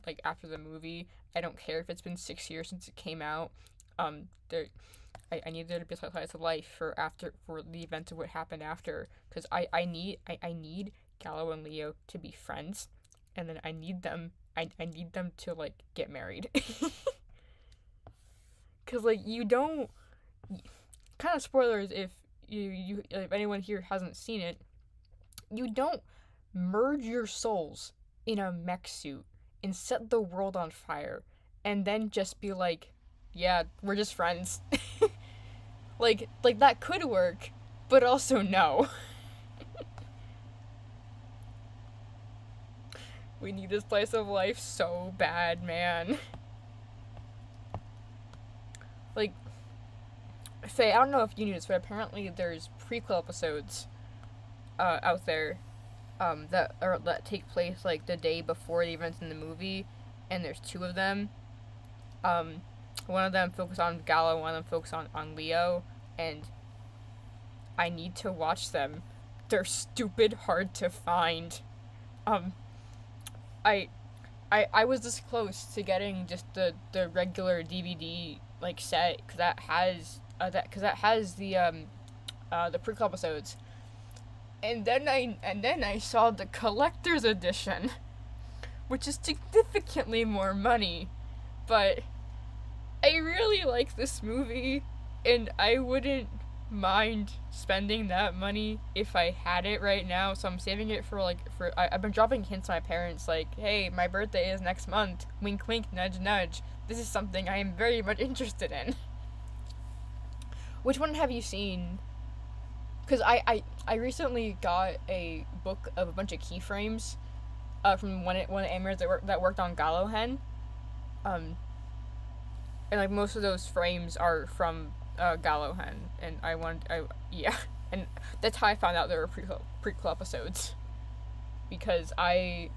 Like after the movie, I don't care if it's been 6 years since it came out. There, I need there to be a slice of life for the events of what happened after, because I need Gallo and Leo to be friends, and then I need them to like get married. Cause like you don't kind of spoilers if anyone here hasn't seen it, you don't merge your souls in a mech suit and set the world on fire and then just be like, yeah, we're just friends. Like that could work, but also no. We need this slice of life so bad, man. Like Faye, I don't know if you knew this, but apparently there's prequel episodes out there that take place like the day before the events in the movie, and there's two of them. Um, One of them focus on Gallo, one of them focus on Leo, and I need to watch them. They're stupid hard to find. Um, I I was this close to getting just the regular DVD like set because that has the prequel episodes, and then I saw the collector's edition, which is significantly more money, but I really like this movie, and I wouldn't mind spending that money if I had it right now. So I'm saving it for I've been dropping hints to my parents like, hey, my birthday is next month. Wink, wink, nudge, nudge. This is something I am very much interested in. Which one have you seen? Because I recently got a book of a bunch of keyframes from one of the animators that worked on Gallohen. Um, and like most of those frames are from Gallohen, and yeah, and that's how I found out there were prequel episodes, because I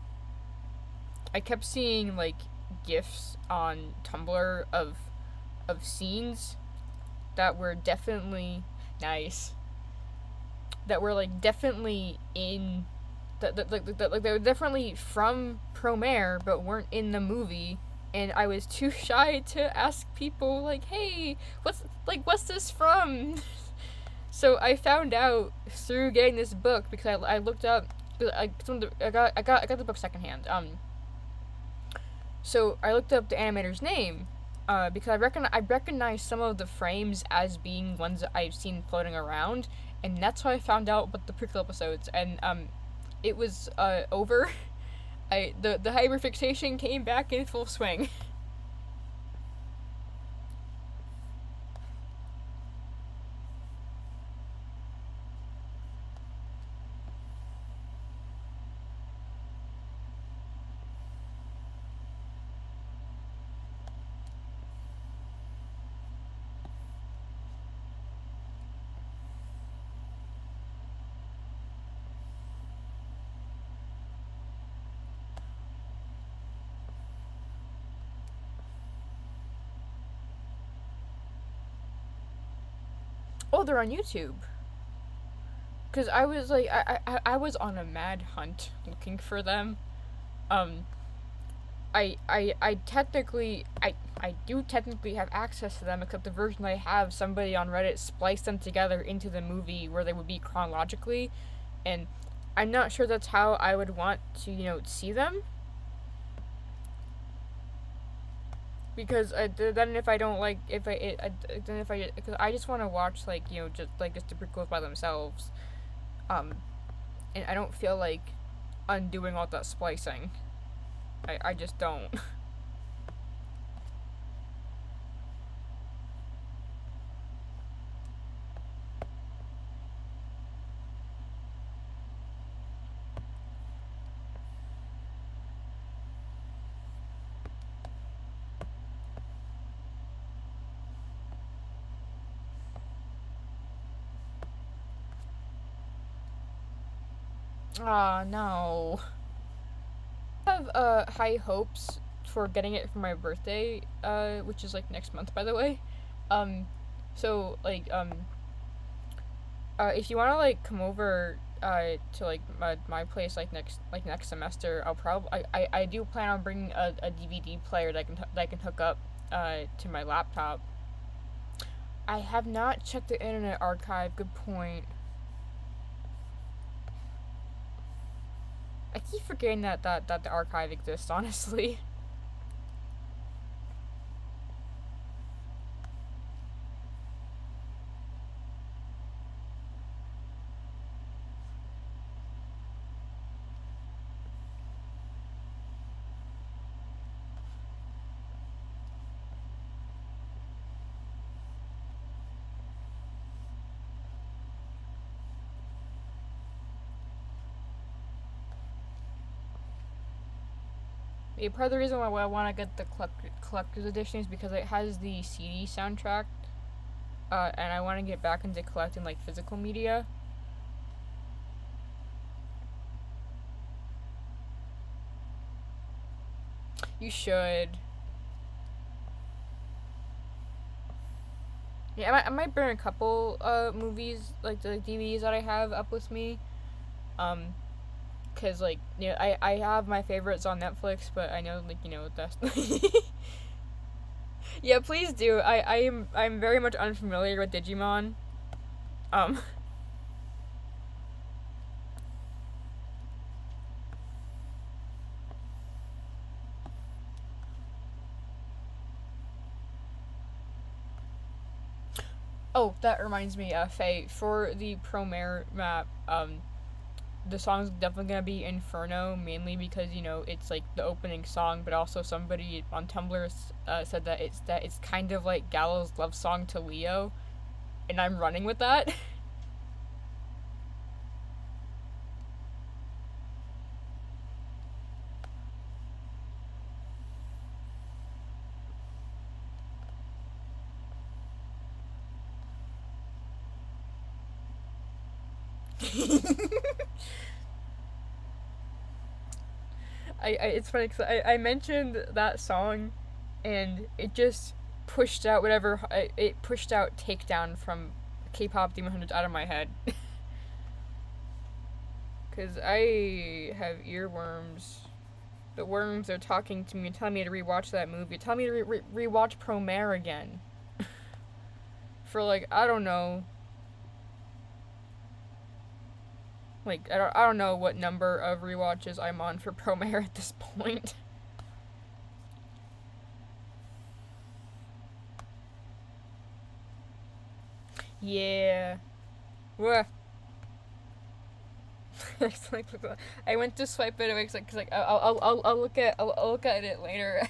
kept seeing like gifs on Tumblr of scenes that were definitely nice, that were like definitely in like they were definitely from Promare but weren't in the movie, and I was too shy to ask people like, "Hey, what's this from?" So I found out through getting this book because I looked up. I got the book secondhand. So I looked up the animator's name, because I recognize some of the frames as being ones that I've seen floating around, and that's how I found out about the prequel episodes. And it was over. The hyperfixation came back in full swing. Oh, they're on YouTube. Cause I was like I was on a mad hunt looking for them. Um, I technically I do technically have access to them, except the version I have, somebody on Reddit spliced them together into the movie where they would be chronologically, and I'm not sure that's how I would want to see them, because then if I don't like if I then if I because I just want to watch like just the prequels by themselves, um, and I don't feel like undoing all that splicing. I just don't. Ah, no. I have high hopes for getting it for my birthday, which is like next month, by the way. Um, so like if you wanna like come over to like my place like next semester, I'll probably I do plan on bringing a DVD player that I can hook up to my laptop. I have not checked the Internet Archive. Good point. I keep forgetting that the archive exists. Honestly. Part of the reason why I want to get the collector's edition is because it has the CD soundtrack, and I want to get back into collecting like physical media. You should. Yeah, I might bring a couple movies like the DVDs that I have up with me. Um, cause like I have my favorites on Netflix, but I know like that's. Yeah, please do. I'm very much unfamiliar with Digimon. Um. Oh, that reminds me, Faye, for the Promare map, the song's definitely gonna be Inferno, mainly because it's like the opening song, but also somebody on Tumblr said that it's kind of like Gallo's love song to Leo, and I'm running with that. It's funny because I mentioned that song, and it just pushed out whatever it pushed out Takedown from K-pop Demon Hunters out of my head. Because I have earworms. The worms are talking to me and telling me to rewatch that movie. Telling me to rewatch Promare again. For like, I don't know. Like, I don't know what number of rewatches I'm on for Promare at this point. Yeah. Wah. It's like, I went to swipe it away because like I'll look at it later.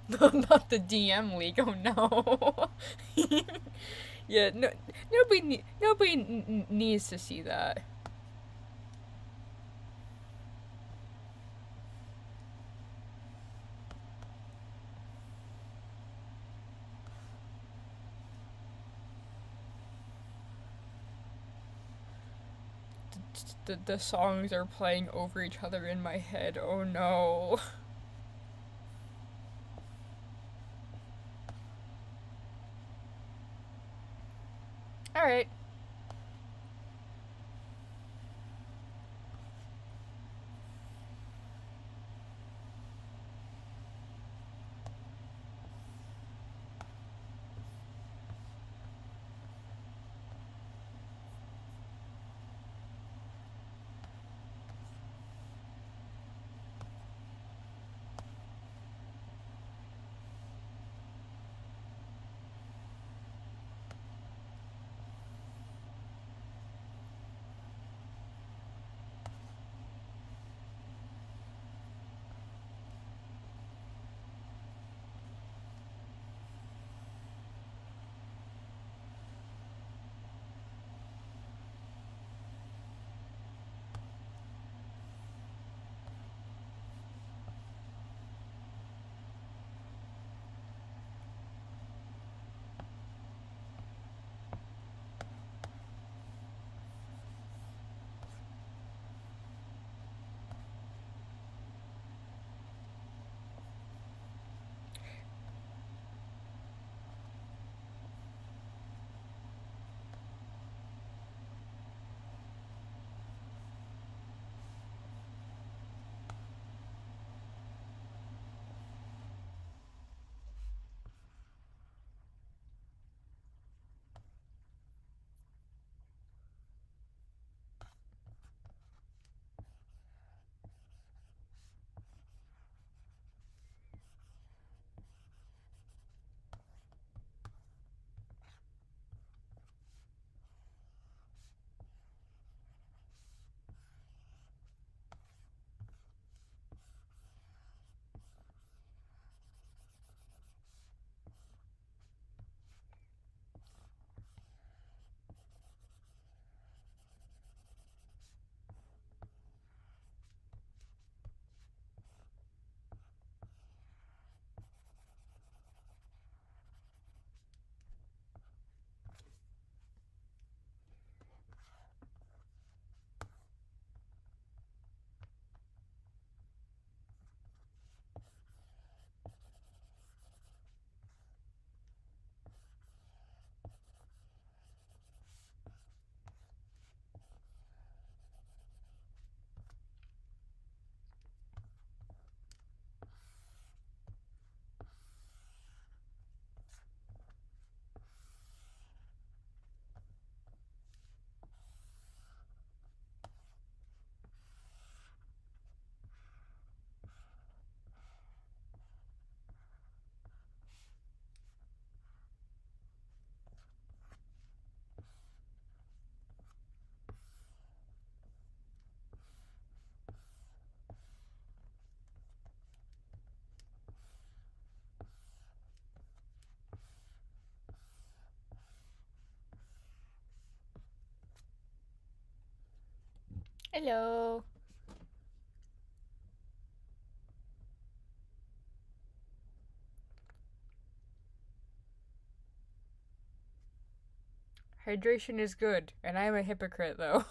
Not the DM leak. Oh no. Yeah, no, nobody needs to see that. The songs are playing over each other in my head. Oh no. All right. Hello. Hydration is good, and I'm a hypocrite though.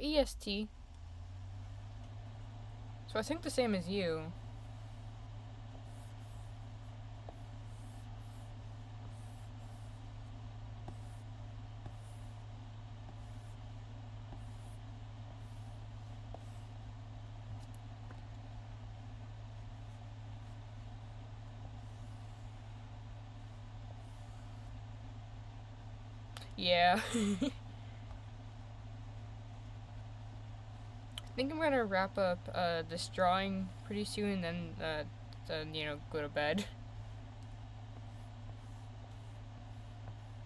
EST. So I think the same as you. Yeah. I think I'm gonna wrap up this drawing pretty soon, then go to bed.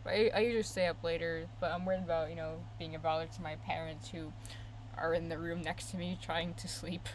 I usually stay up later, but I'm worried about being a bother to my parents who are in the room next to me trying to sleep.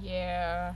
Yeah.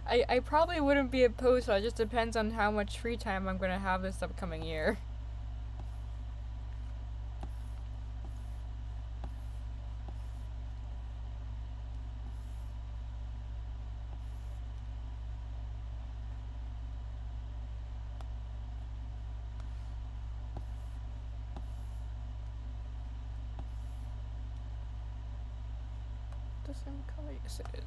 I probably wouldn't be opposed, so it just depends on how much free time I'm gonna have this upcoming year. The same color? Yes, it is.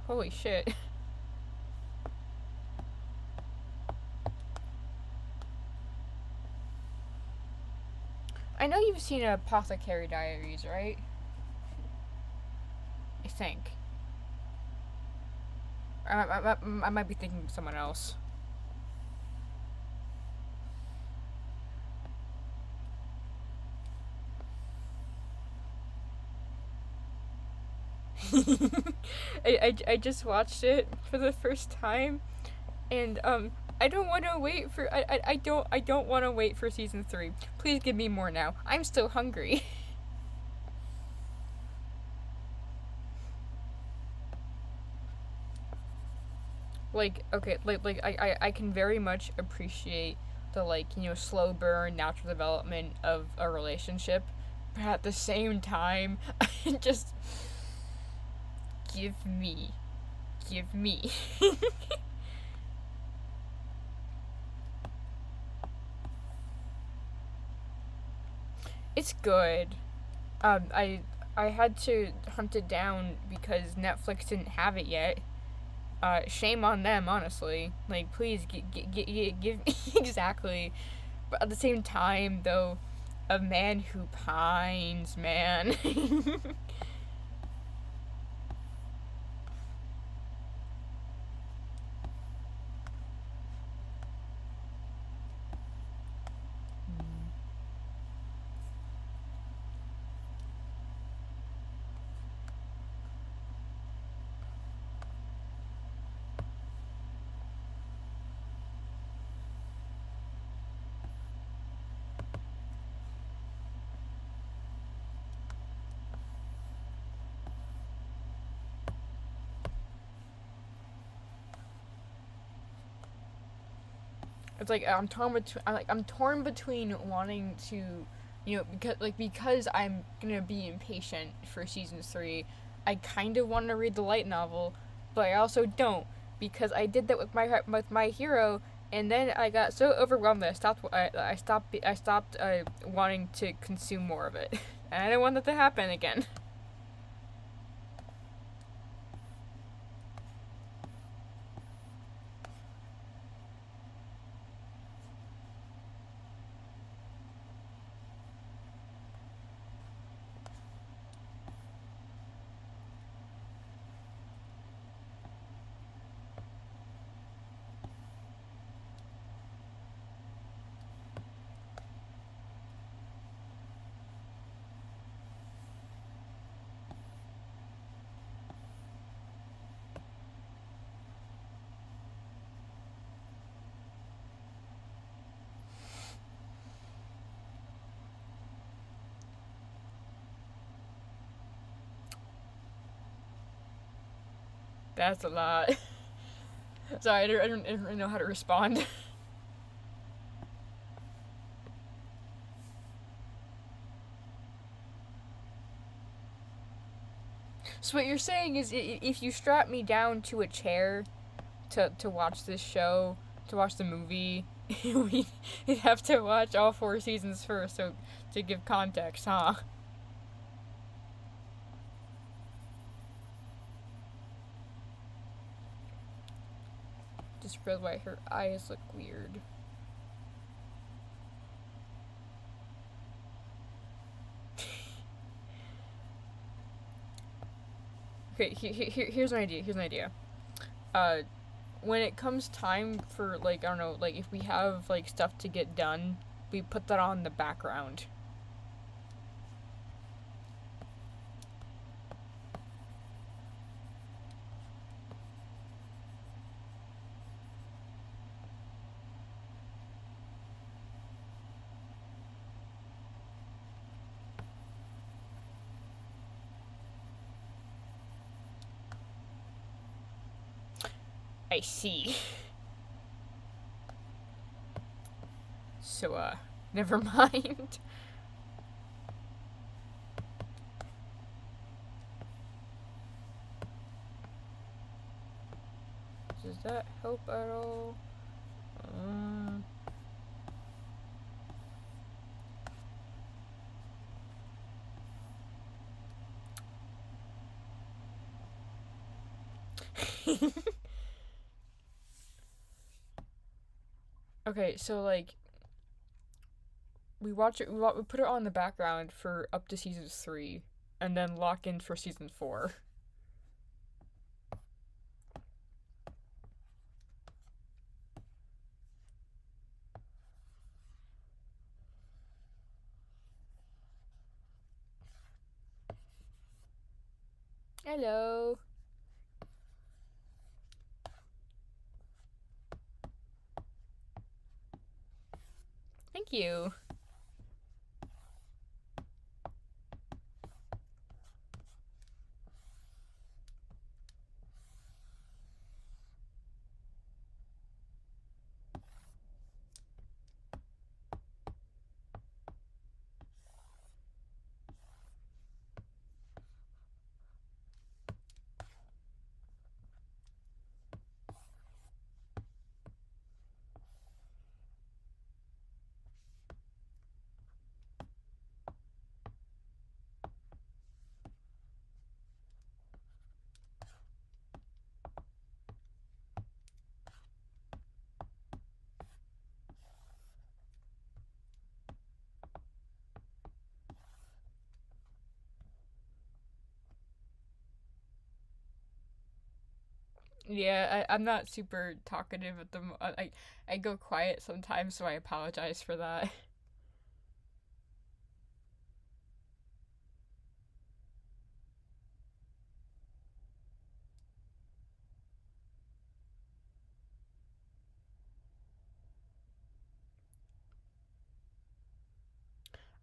Holy shit. I know you've seen Apothecary Diaries, right? I think. I might be thinking of someone else. I just watched it for the first time, and I don't want to wait for I don't want to wait for season 3. Please give me more now. I'm still hungry. Like, okay, I can very much appreciate the, like, slow burn natural development of a relationship, but at the same time, just give me give me. It's good. I had to hunt it down because Netflix didn't have it yet. Shame on them, honestly. Like, please give exactly. But at the same time, though, a man who pines, man. It's like I'm torn between wanting to, because I'm gonna be impatient for season 3. I kind of want to read the light novel, but I also don't because I did that with my hero, and then I got so overwhelmed that I stopped wanting to consume more of it, and I don't want that to happen again. That's a lot. Sorry, I don't really know how to respond. So what you're saying is, if you strap me down to a chair to watch this show, to watch the movie, we'd have to watch all 4 seasons first, so to give context, huh? Just realized why her eyes look weird. Okay, here's an idea. Here's an idea. Uh, when it comes time for, like, I don't know, like, if we have, like, stuff to get done, we put that on the background. I see. So, never mind. Does that help at all? Um... Okay, so like we watch it. We put it on the background for up to season 3, and then lock in for season 4. Hello. Thank you. Yeah, I'm not super talkative at the I go quiet sometimes, so I apologize for that.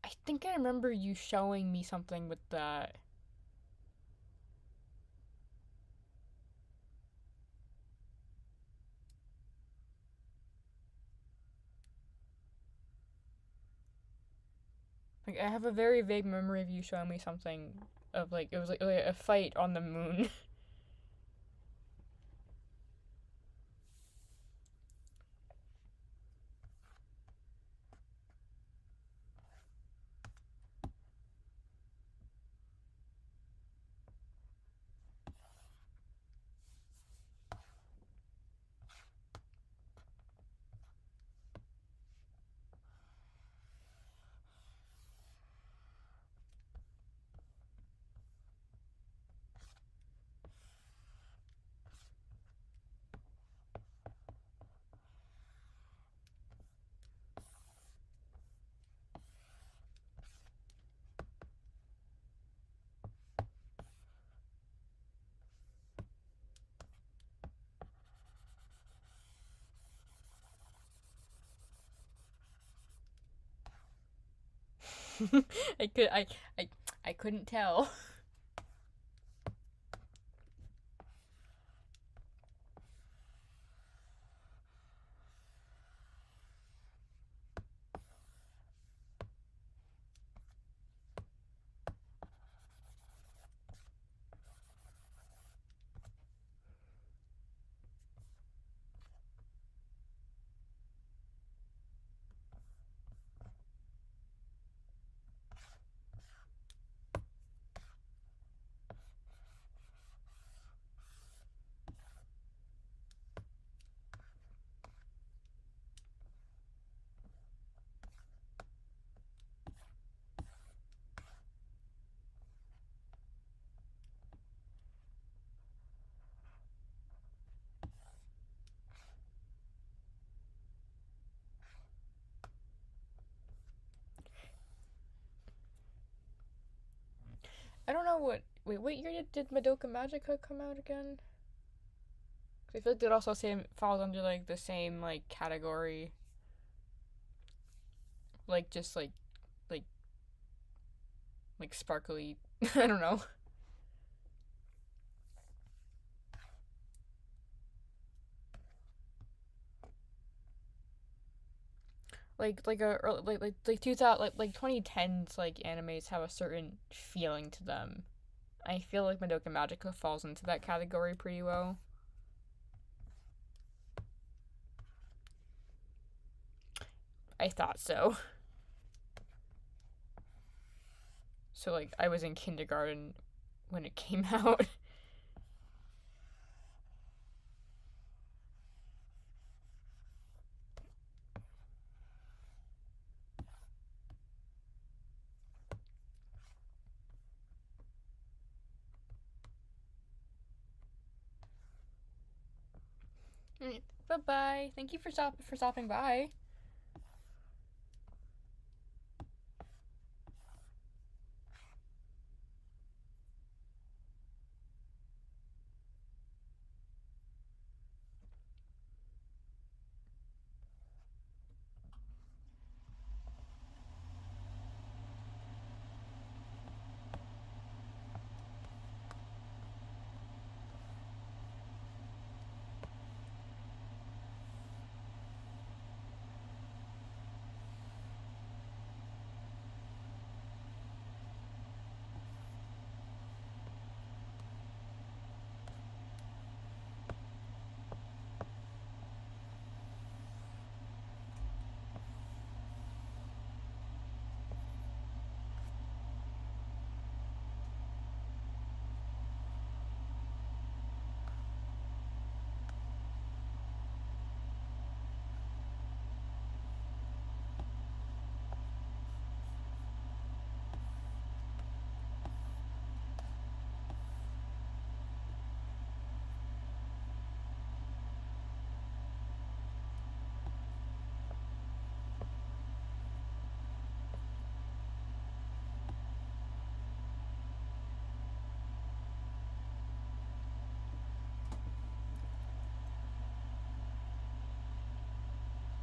I think I remember you showing me something with that. Like I have a very vague memory of you showing me something of like it was like a fight on the moon. I could I I couldn't tell. I don't know what. Wait, what year did Madoka Magica come out again? 'Cause I feel like it also same falls under like the same like category, like just like like sparkly. I don't know. like 2000 like 2010s like animes have a certain feeling to them. I feel like Madoka Magica falls into that category pretty well. I thought so. So like I was in kindergarten when it came out. Bye bye. Thank you for stopping by.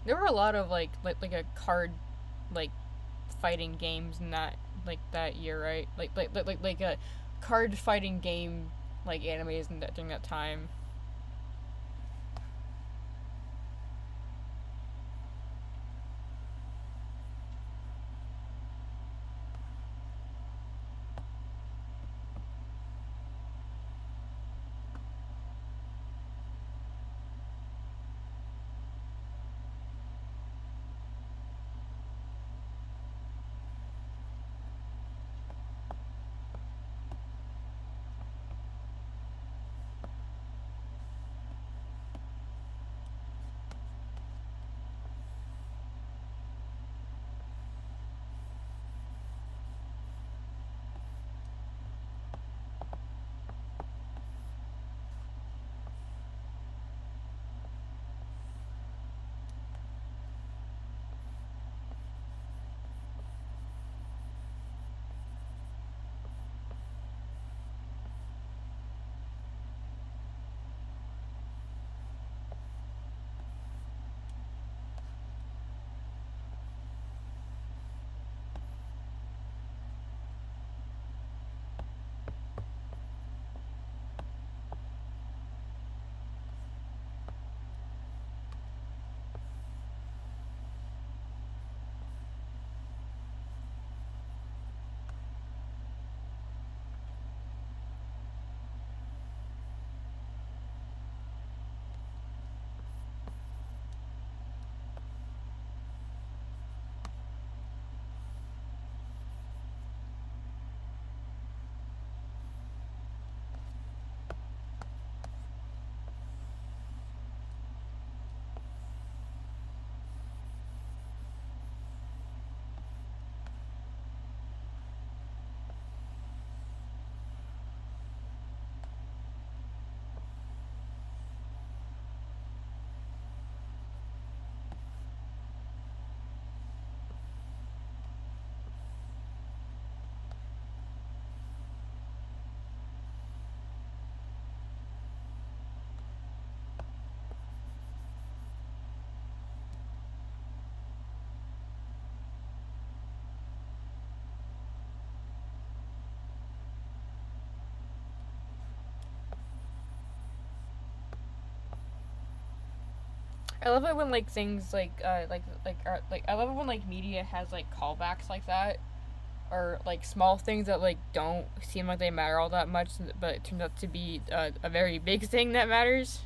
There were a lot of like a card like fighting games in that year, right? Like a card fighting game like animes in that during that time. I love it when like things like I love it when like media has like callbacks like that, or like small things that like don't seem like they matter all that much, but it turns out to be a very big thing that matters.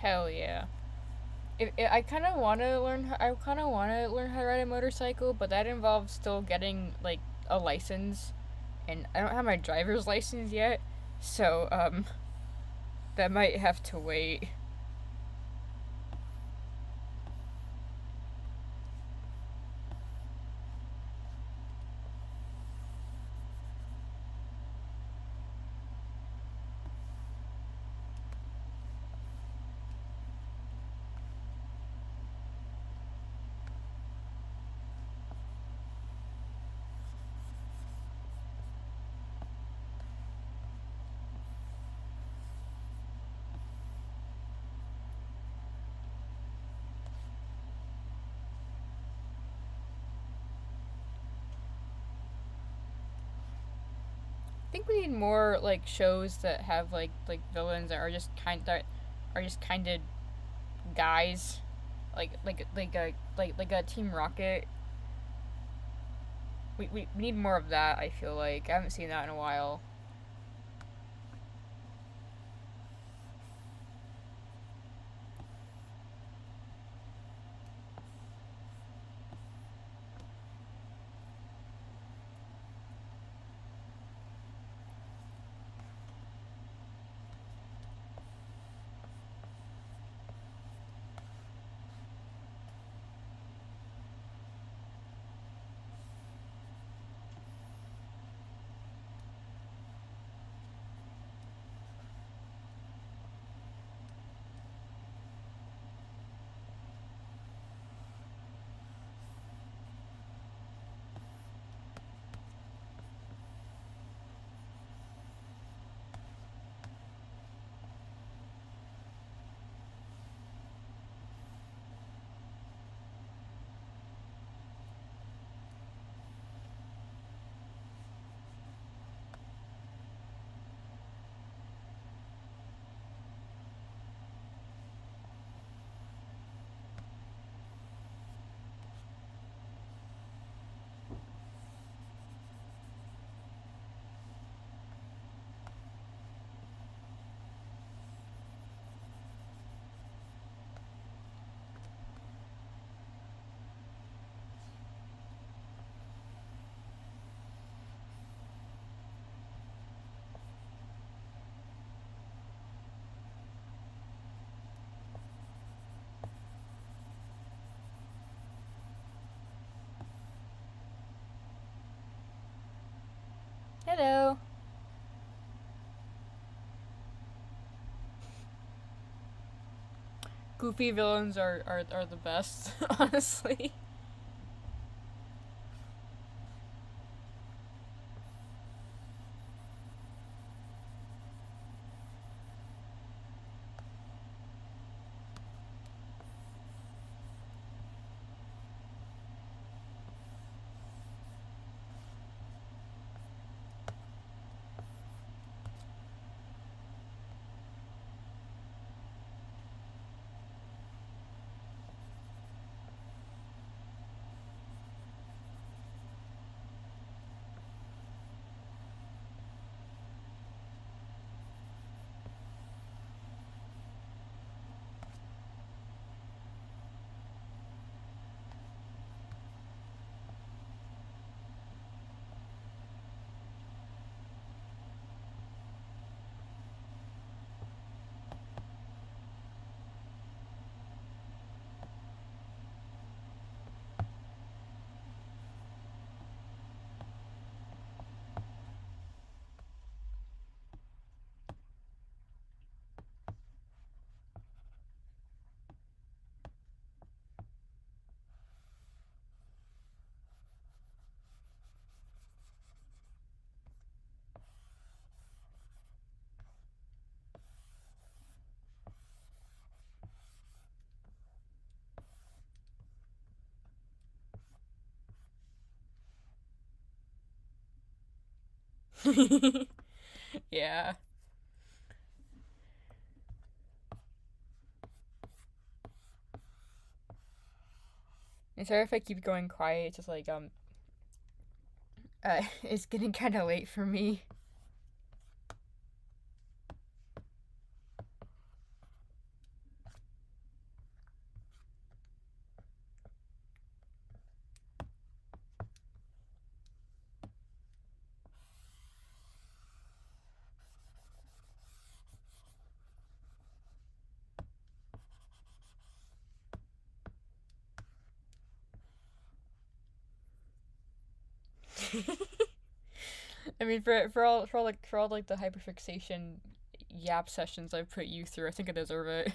Hell yeah. I kind of want to learn. I kind of want to learn how to ride a motorcycle, but that involves still getting like a license, and I don't have my driver's license yet, so that might have to wait. I think we need more like shows that have like villains that are just kind of guys, like a Team Rocket. We need more of that. I feel like I haven't seen that in a while. Hello. Goofy villains are the best, honestly. Yeah. And sorry if I keep going quiet. It's just like it's getting kind of late for me. I mean, for all like the hyperfixation yap sessions I've put you through, I think I deserve it.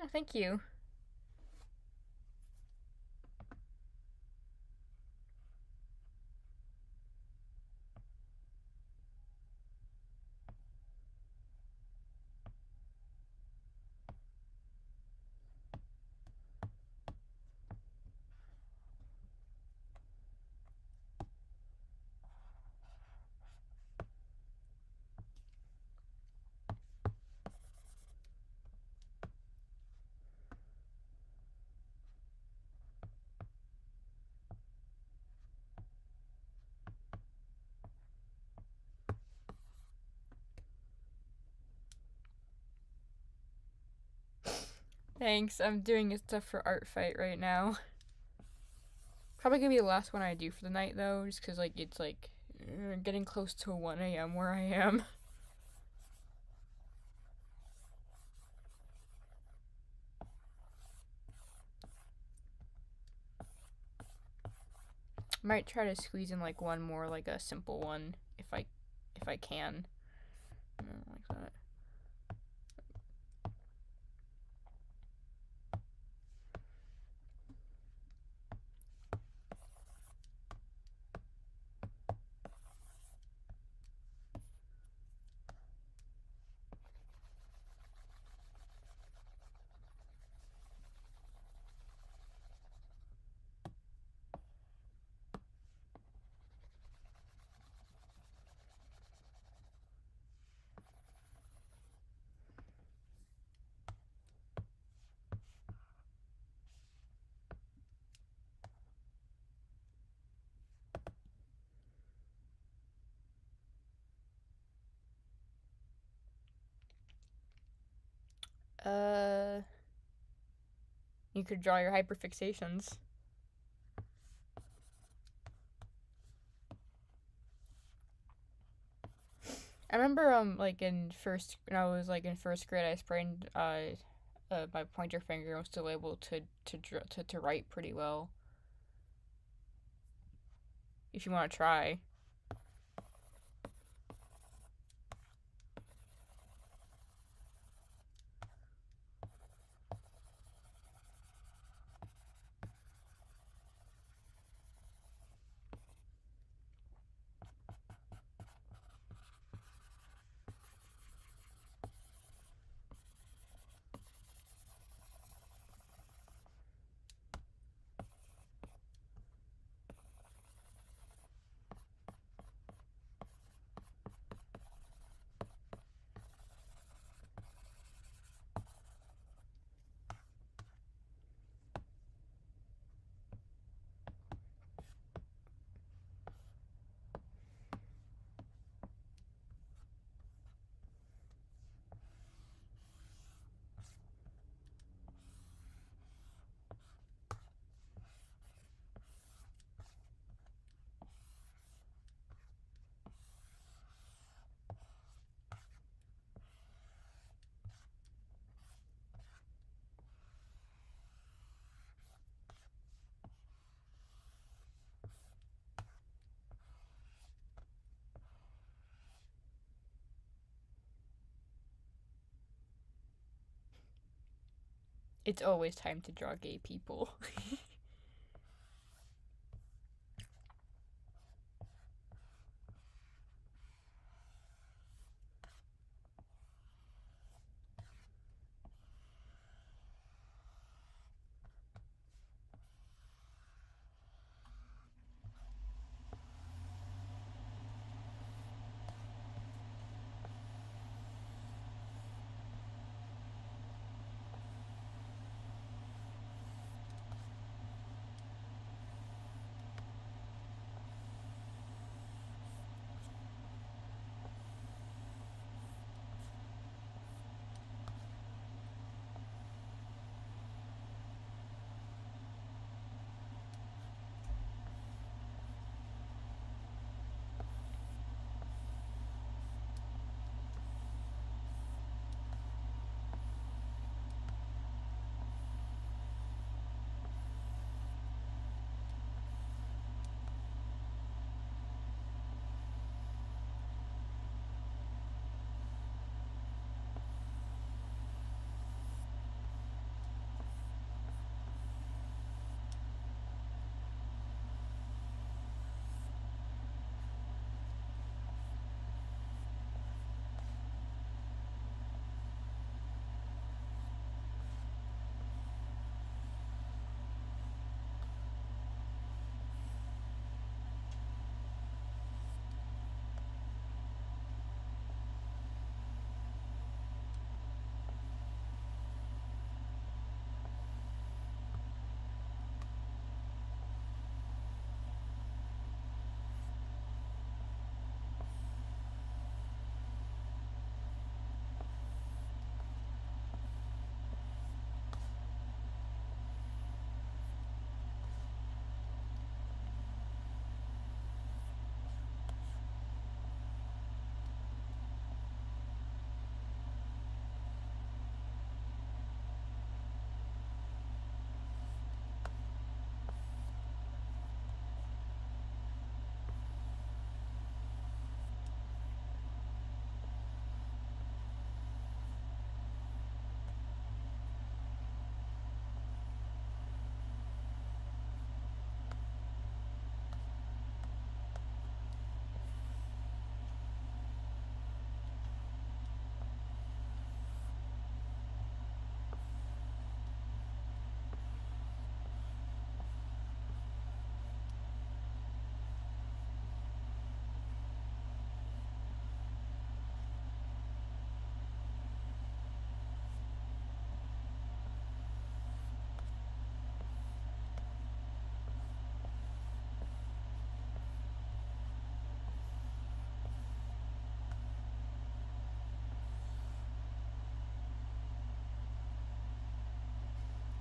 Oh, thank you. Thanks. I'm doing stuff for art fight right now. Probably gonna be the last one I do for the night though, just because like it's like getting close to 1 a.m. where I am. Might try to squeeze in like one more, like a simple one, if I can. Like that. Uh, you could draw your hyperfixations. I remember like when I was like in first grade, I sprained my pointer finger and was still able to write pretty well. If you want to try. It's always time to draw gay people.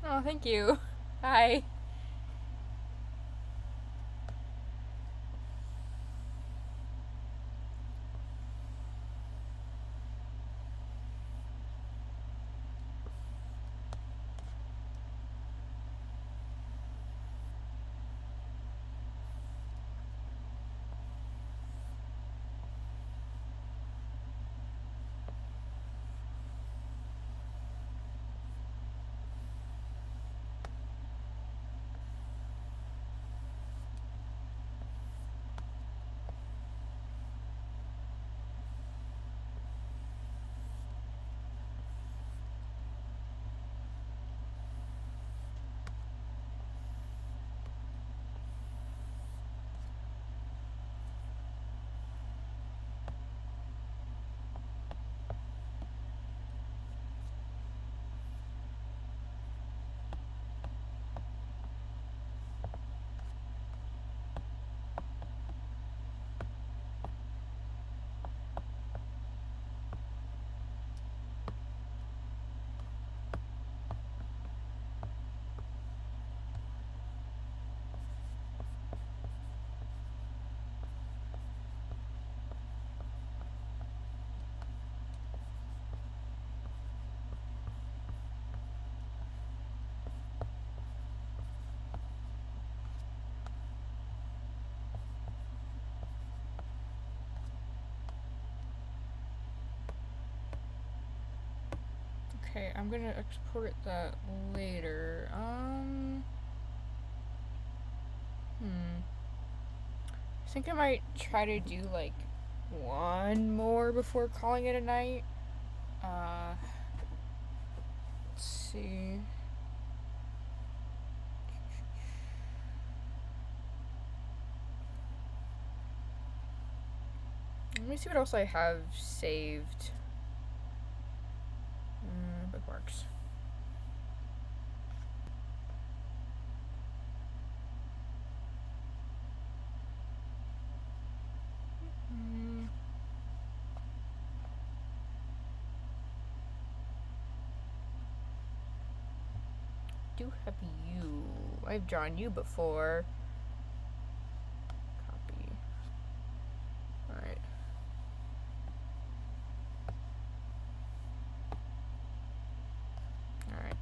Oh, thank you. Hi. I'm gonna export that later. I think I might try to do like one more before calling it a night. Let's see. Let me see what else I have saved. Bookmarks. Do have you. I've drawn you before. Copy. Alright. Alright.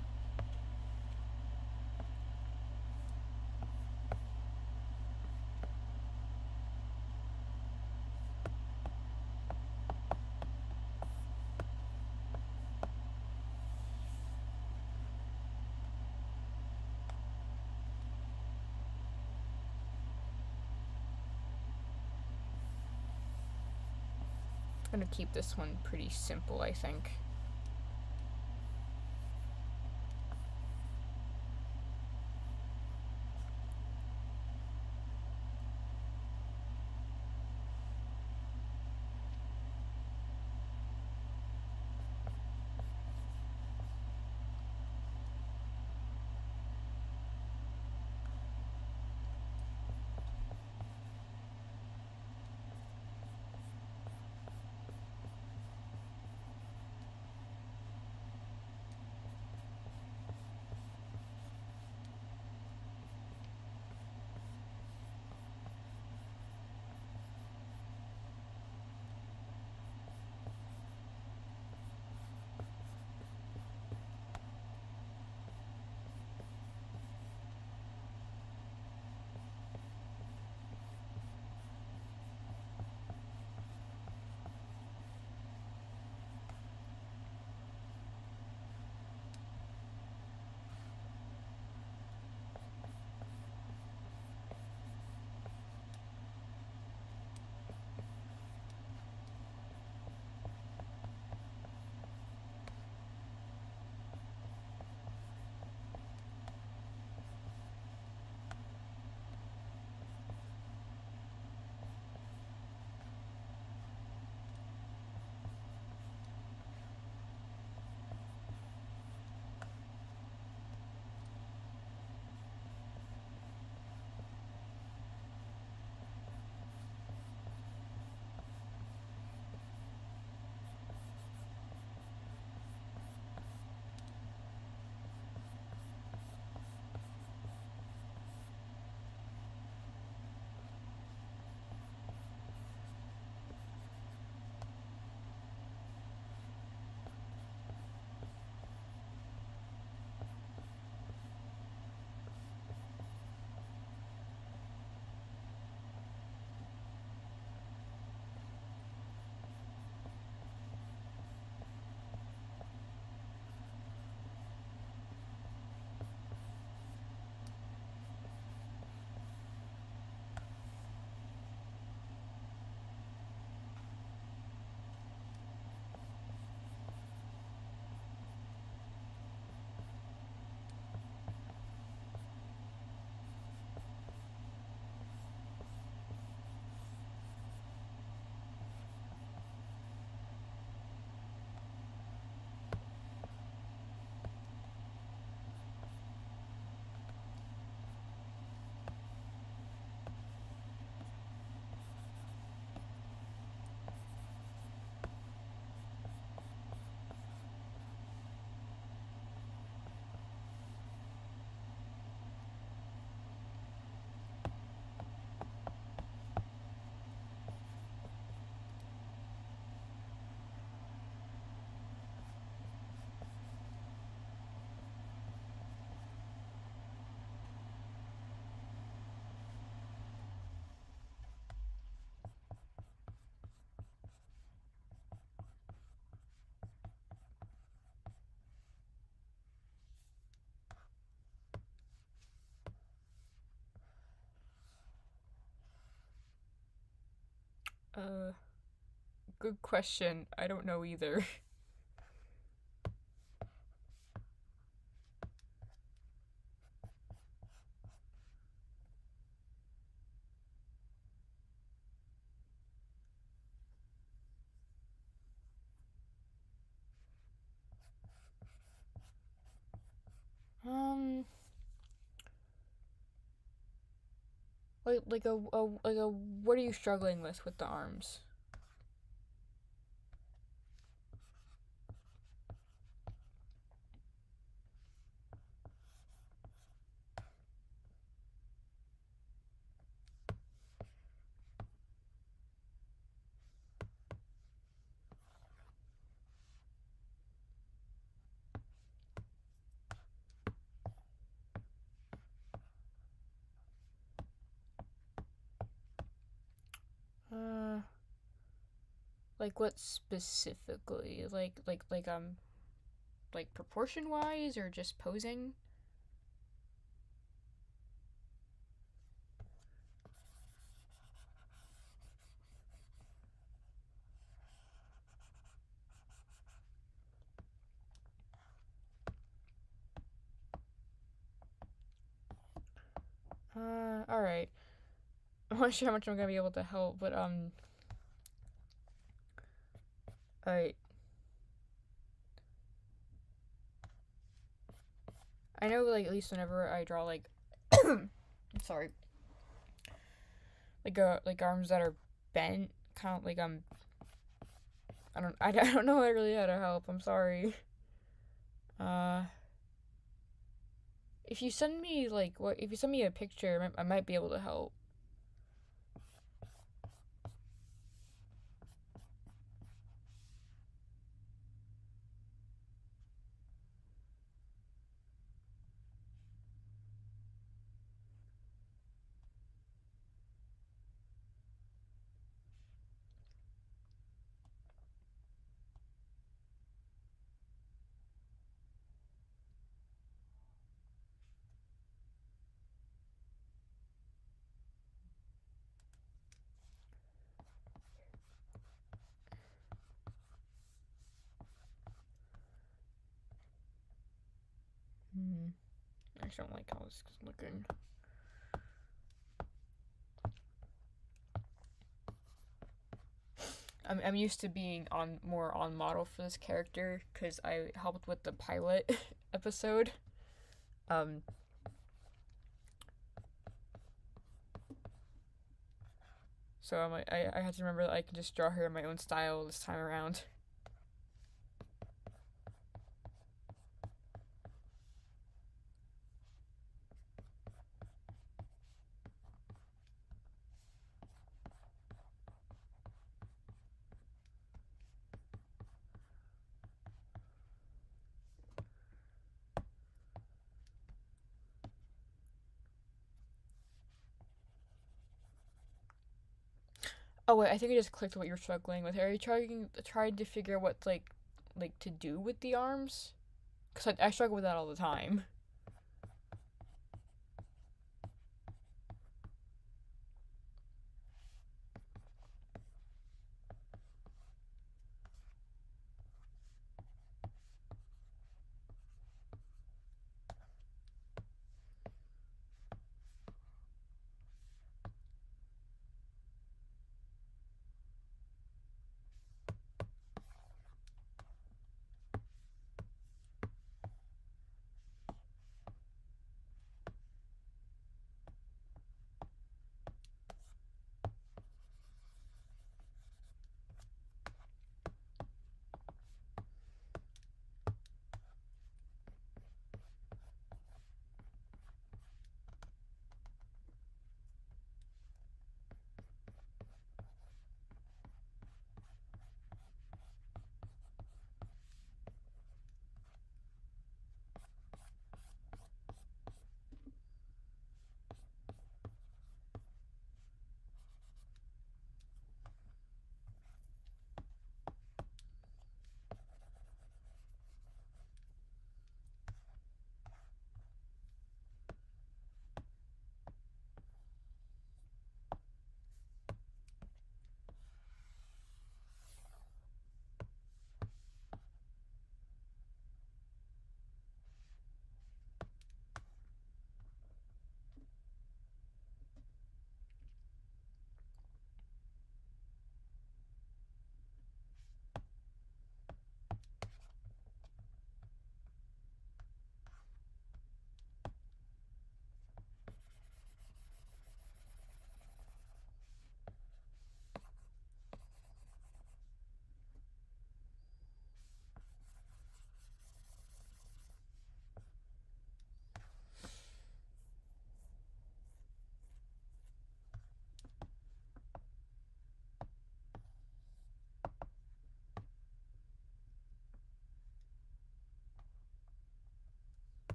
I'm gonna keep this one pretty simple, I think. Uh, Good question. I don't know either. Um, like a what are you struggling with the arms? Uh, like what specifically? Like proportion wise or just posing? All right. I'm not sure how much I'm gonna be able to help, but all right. I know like at least whenever I draw like, I'm sorry, like arms that are bent, kind of like I don't know really how to help. I'm sorry. Uh, if you send me like what if you send me a picture, I might be able to help. Hmm. I just don't like how this is looking. I'm used to being on more on model for this character because I helped with the pilot episode. Um, so I had to remember that I can just draw her in my own style this time around. Oh wait, I think I just clicked what you're struggling with. Are you trying to figure out what like to do with the arms? Cause I struggle with that all the time.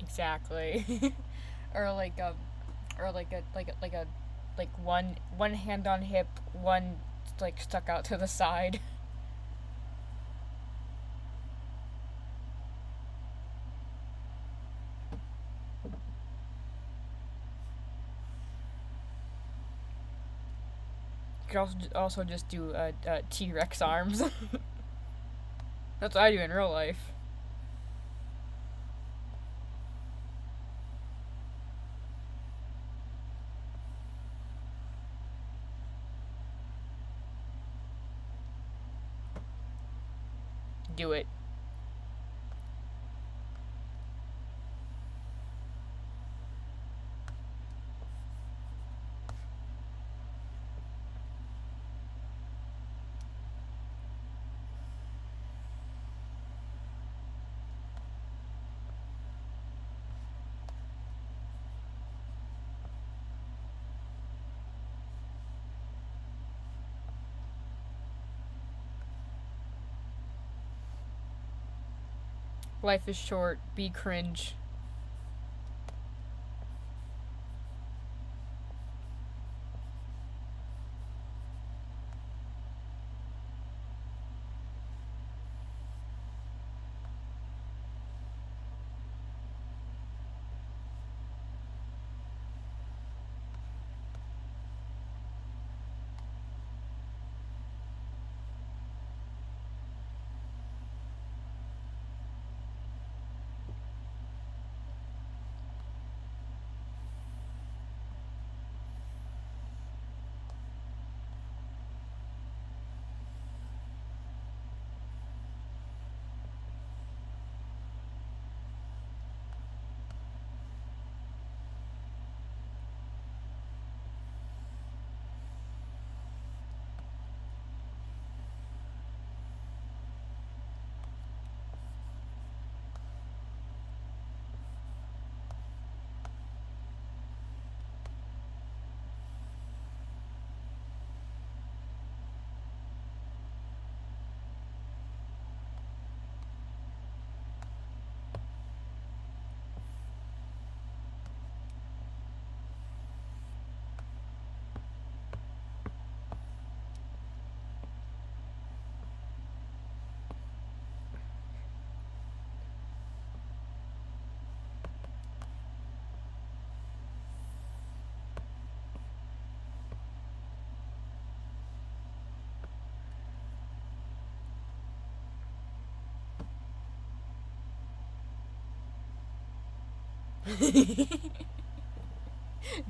Exactly. or like one hand on hip, one like stuck out to the side. You could also just do T-Rex arms. That's what I do in real life. Do it. Life is short. Be cringe.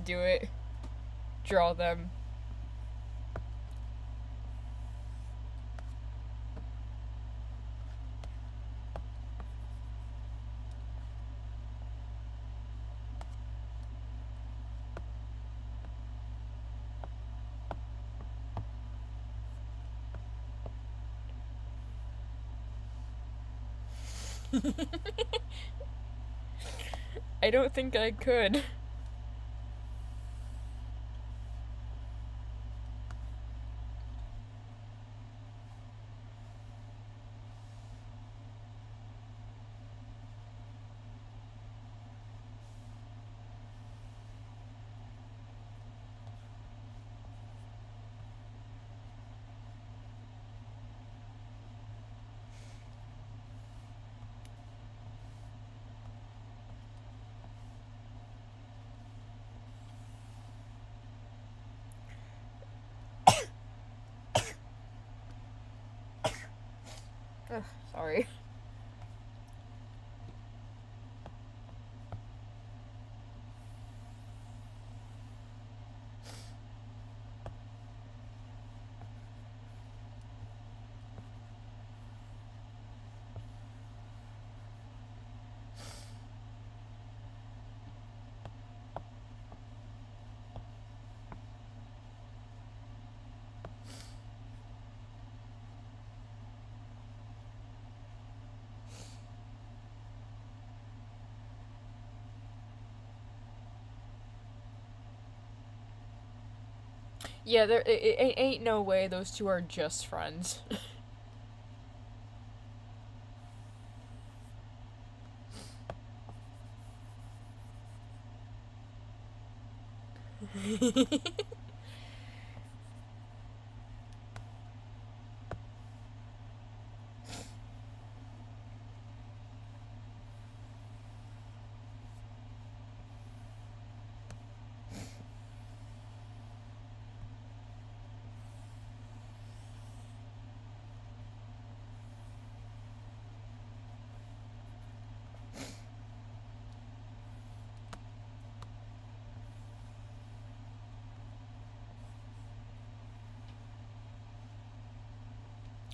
Do it. Draw them. I don't think I could. Ugh, sorry. Yeah, it ain't no way those two are just friends.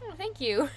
Oh, thank you.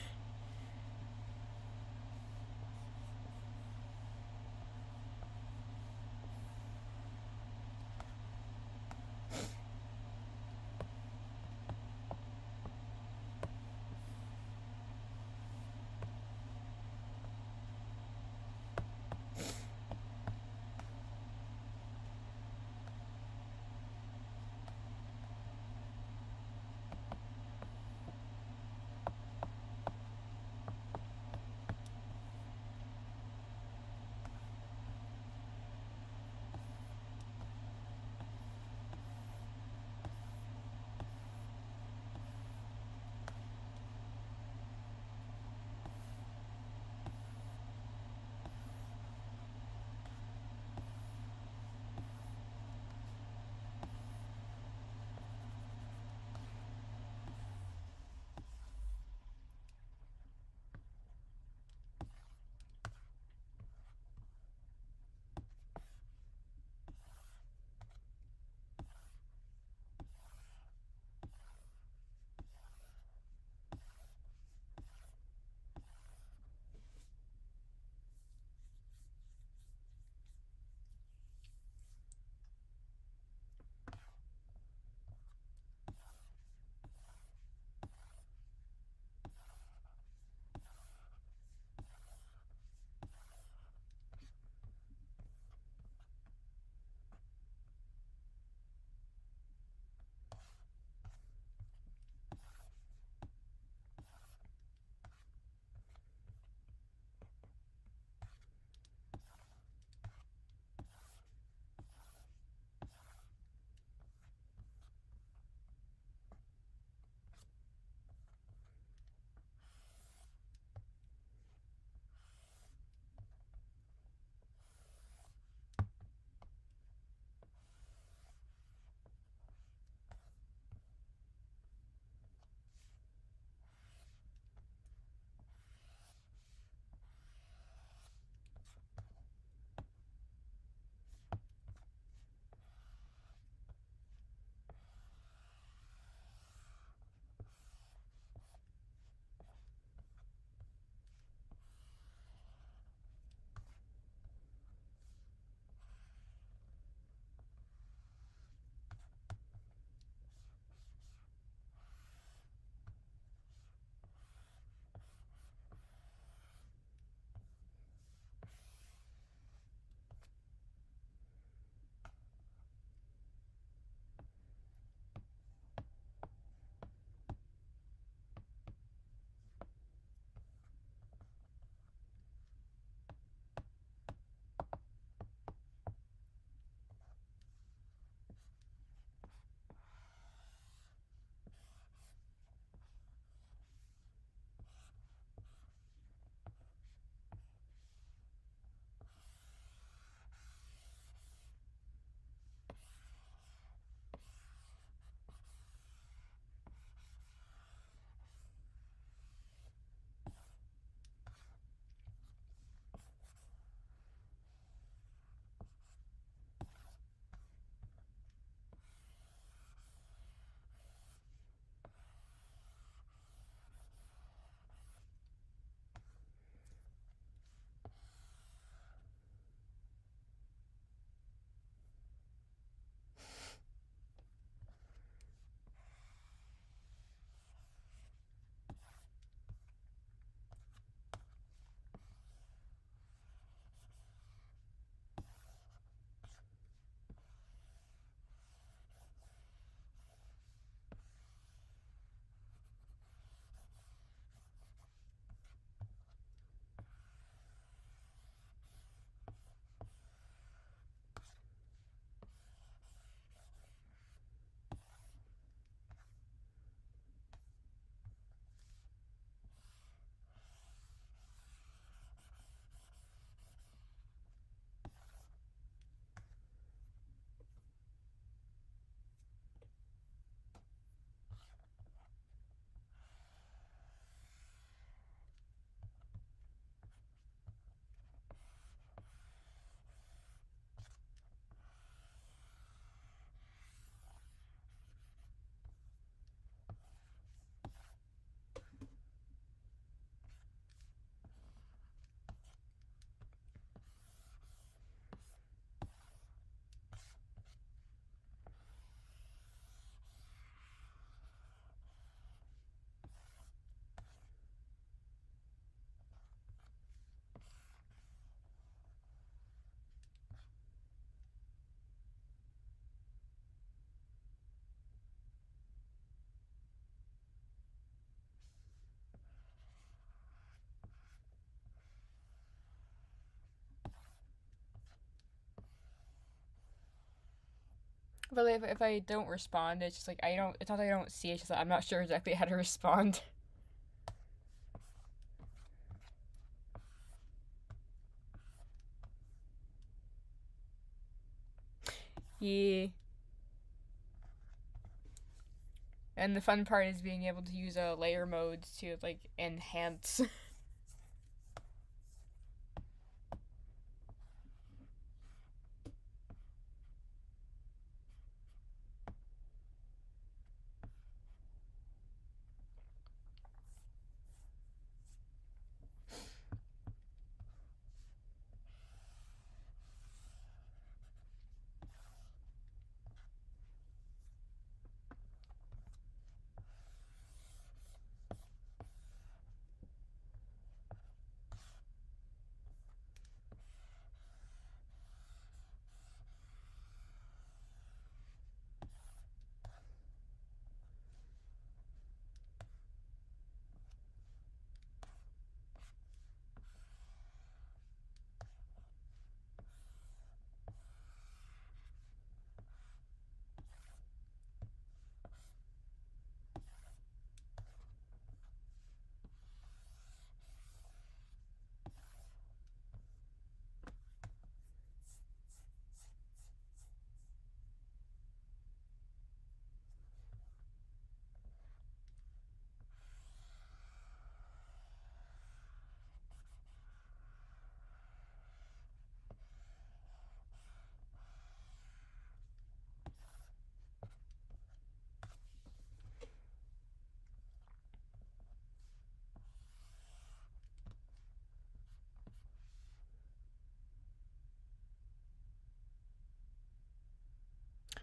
But if I don't respond, it's just like I don't. It's not that I don't see it. It's just that I'm not sure exactly how to respond. Yeah. And the fun part is being able to use layer modes to like enhance.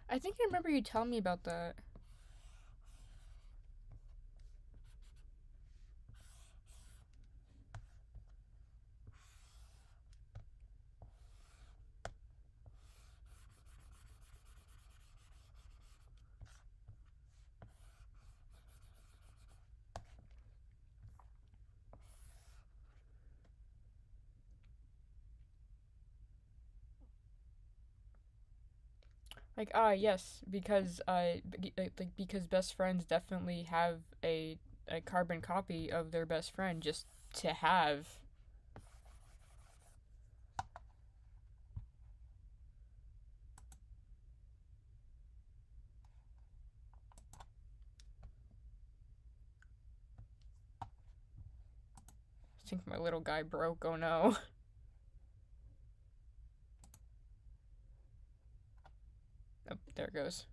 I think I remember you telling me about that. Like yes, because like because best friends definitely have a carbon copy of their best friend just to have. I think my little guy broke. Oh no. Oh, there it goes.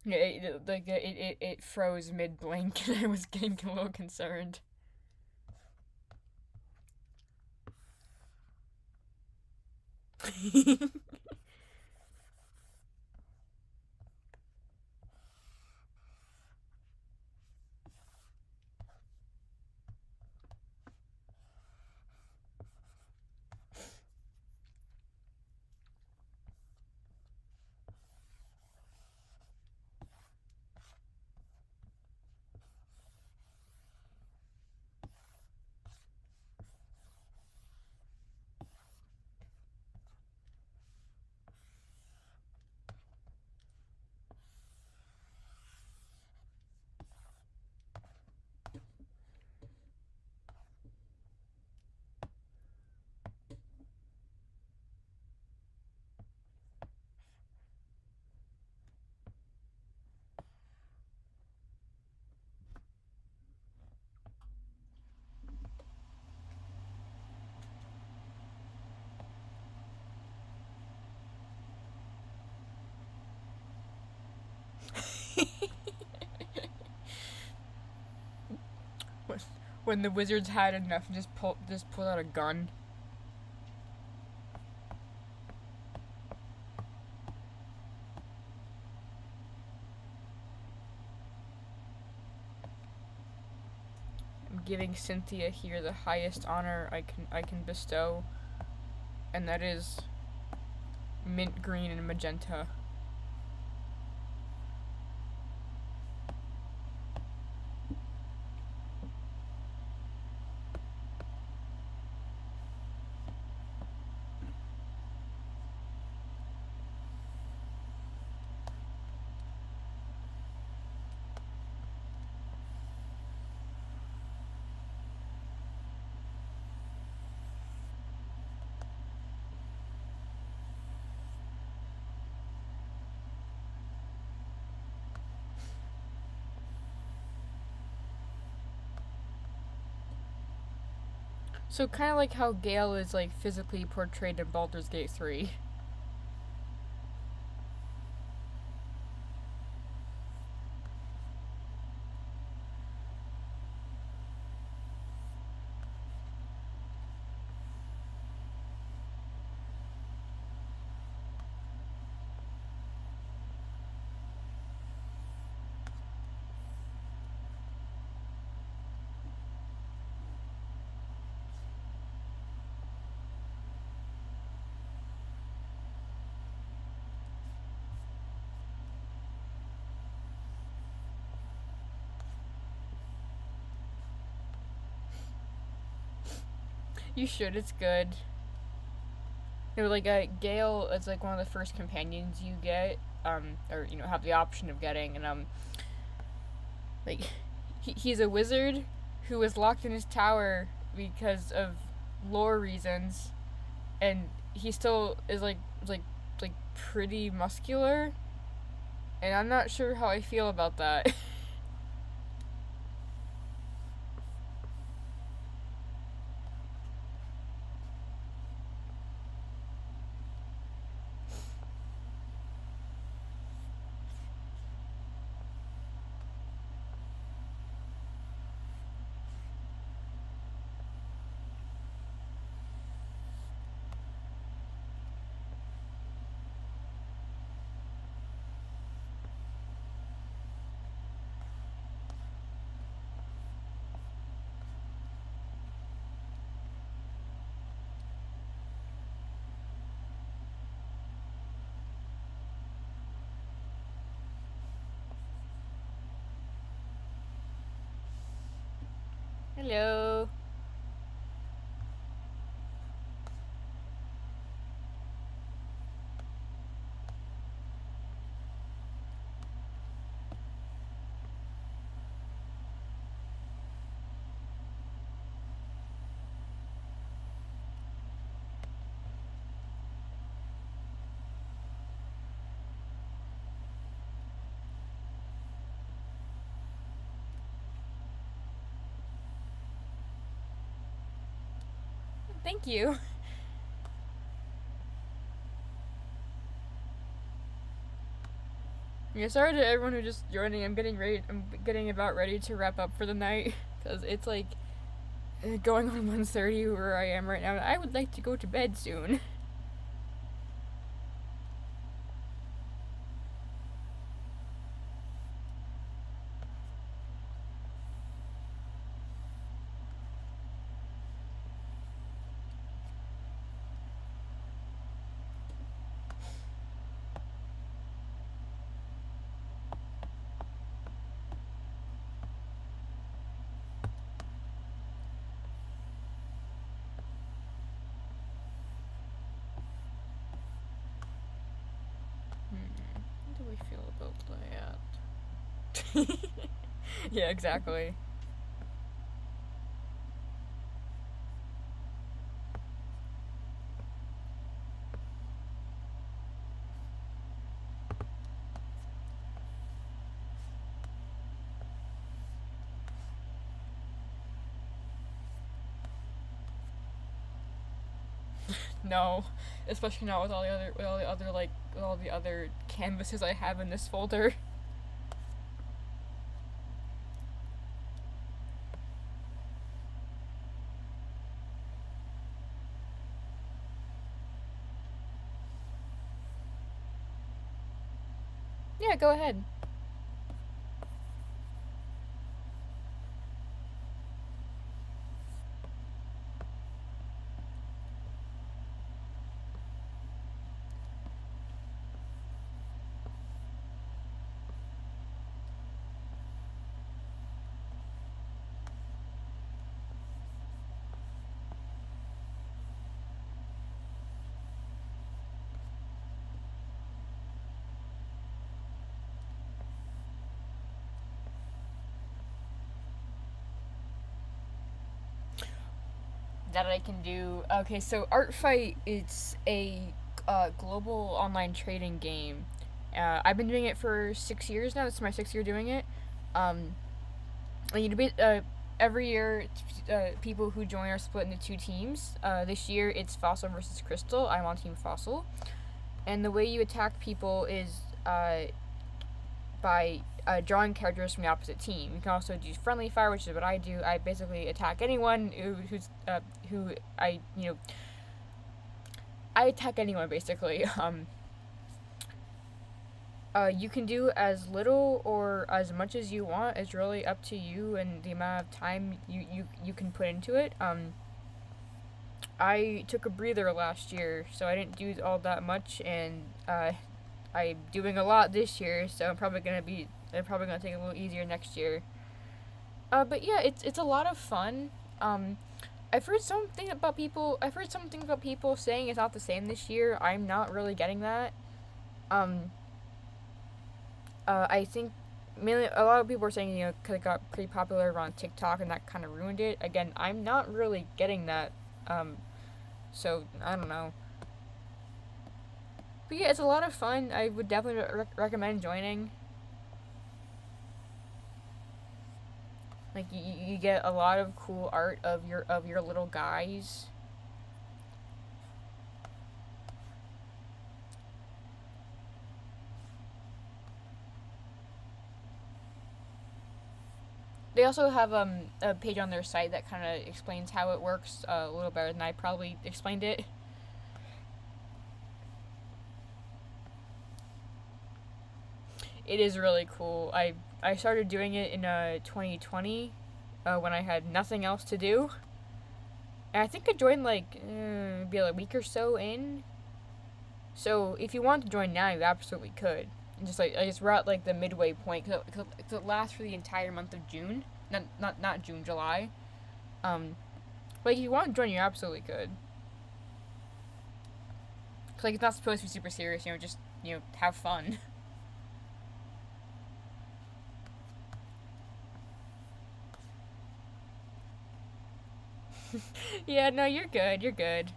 Yeah, it froze mid blink, and I was getting a little concerned. When the wizards had enough, and just pulled out a gun. I'm giving Cynthia here the highest honor I can bestow, and that is mint green and magenta. So kind of like how Gale is like physically portrayed in Baldur's Gate 3. You should. It's good. Like Gale is like one of the first companions you get, or have the option of getting, and like he's a wizard who was locked in his tower because of lore reasons, and he still is like pretty muscular, and I'm not sure how I feel about that. Hello. Thank you. Yeah, sorry to everyone who just joining. I'm getting ready. I'm getting about ready to wrap up for the night because it's like going on 1:30 where I am right now. And I would like to go to bed soon. How do we feel about that? Yeah, exactly. No, especially not with all the other canvases I have in this folder. Yeah, go ahead. That I can do. Okay, so Art Fight is a global online trading game. I've been doing it for 6 years now. This is my 6th year doing it. And every year, people who join are split into two teams. This year it's Fossil versus Crystal. I'm on Team Fossil, and the way you attack people is by drawing characters from the opposite team. You can also do friendly fire, which is what I do. I basically attack anyone who I I attack anyone basically. You can do as little or as much as you want. It's really up to you and the amount of time you can put into it. I took a breather last year, so I didn't do all that much, and I'm doing a lot this year, so I'm probably gonna take it a little easier next year. But yeah, it's a lot of fun. I've heard something about people saying it's not the same this year. I'm not really getting that. Um, I think mainly a lot of people are saying, because it got pretty popular on TikTok and that kind of ruined it. Again, I'm not really getting that. Um, so I don't know. But yeah, it's a lot of fun. I would definitely recommend joining. Like you get a lot of cool art of your little guys. They also have a page on their site that kind of explains how it works a little better than I probably explained it. It is really cool. I started doing it in 2020 when I had nothing else to do. And I think I joined like maybe a week or so in. So if you want to join now, you absolutely could. And just like I just we're at like the midway point because it lasts for the entire month of June. Not June, July. But if you want to join, you absolutely could. Cause like it's not supposed to be super serious. Just have fun. Yeah, no, you're good. You're good.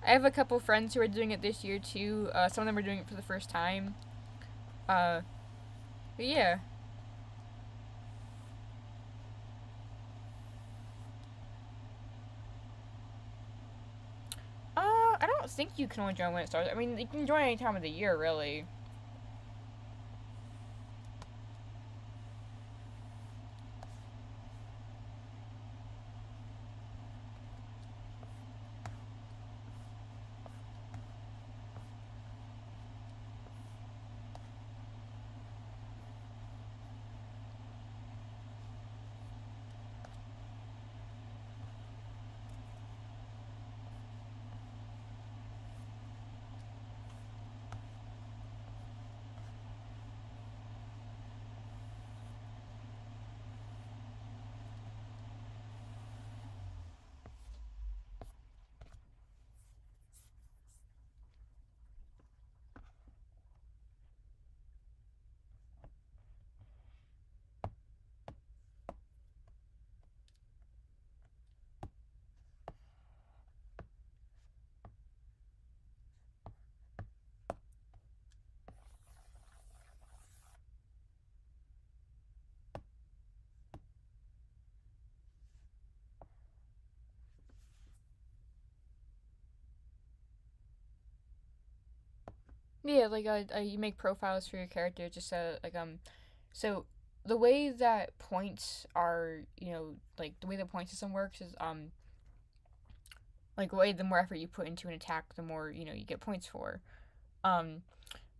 I have a couple friends who are doing it this year too. Some of them are doing it for the first time. Uh, but yeah. I don't think you can only join when it starts. I mean, you can join any time of the year, really. Yeah, like you make profiles for your character. Just so the way that points are, like the way the point system works is like the more effort you put into an attack, the more you get points for. Um,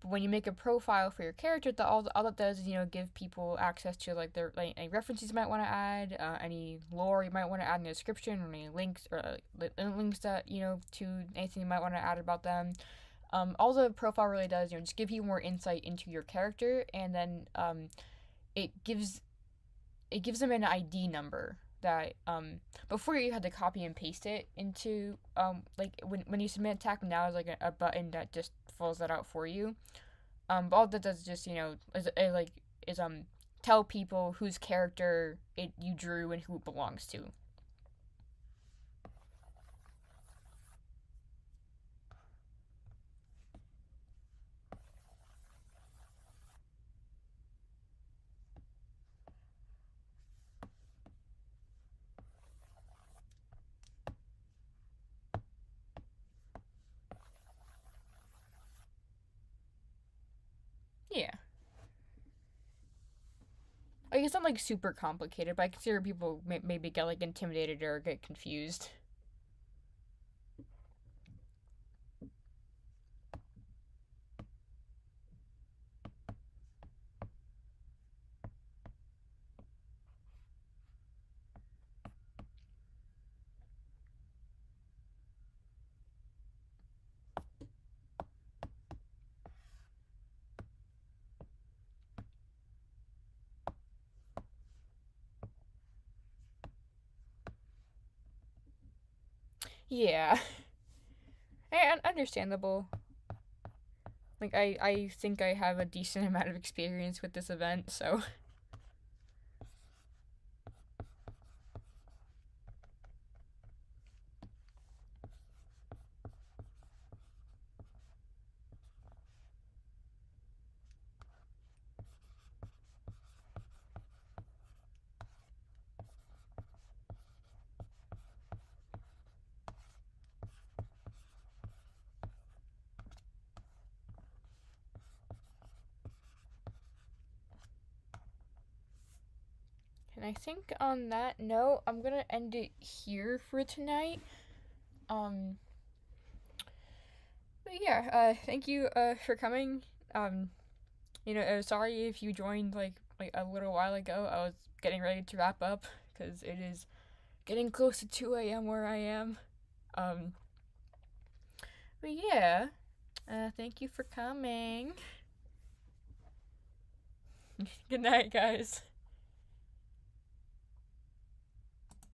but when you make a profile for your character, all that does is give people access to like their like any references you might want to add, any lore you might want to add in the description, or any links or links that to anything you might want to add about them. All the profile really does, just give you more insight into your character, and then it gives them an ID number that before you had to copy and paste it into like when you submit attack, now is like a button that just fills that out for you. But all that does is just is tell people whose character you drew and who it belongs to. like it's not like super complicated, but I consider people maybe get like intimidated or get confused. Yeah, and understandable. Like I think I have a decent amount of experience with this event, so and I think on that note, I'm gonna end it here for tonight. Um, but yeah, thank you for coming. Sorry if you joined like a little while ago. I was getting ready to wrap up because it is getting close to 2 a.m. where I am. Um, but yeah, thank you for coming. Good night, guys.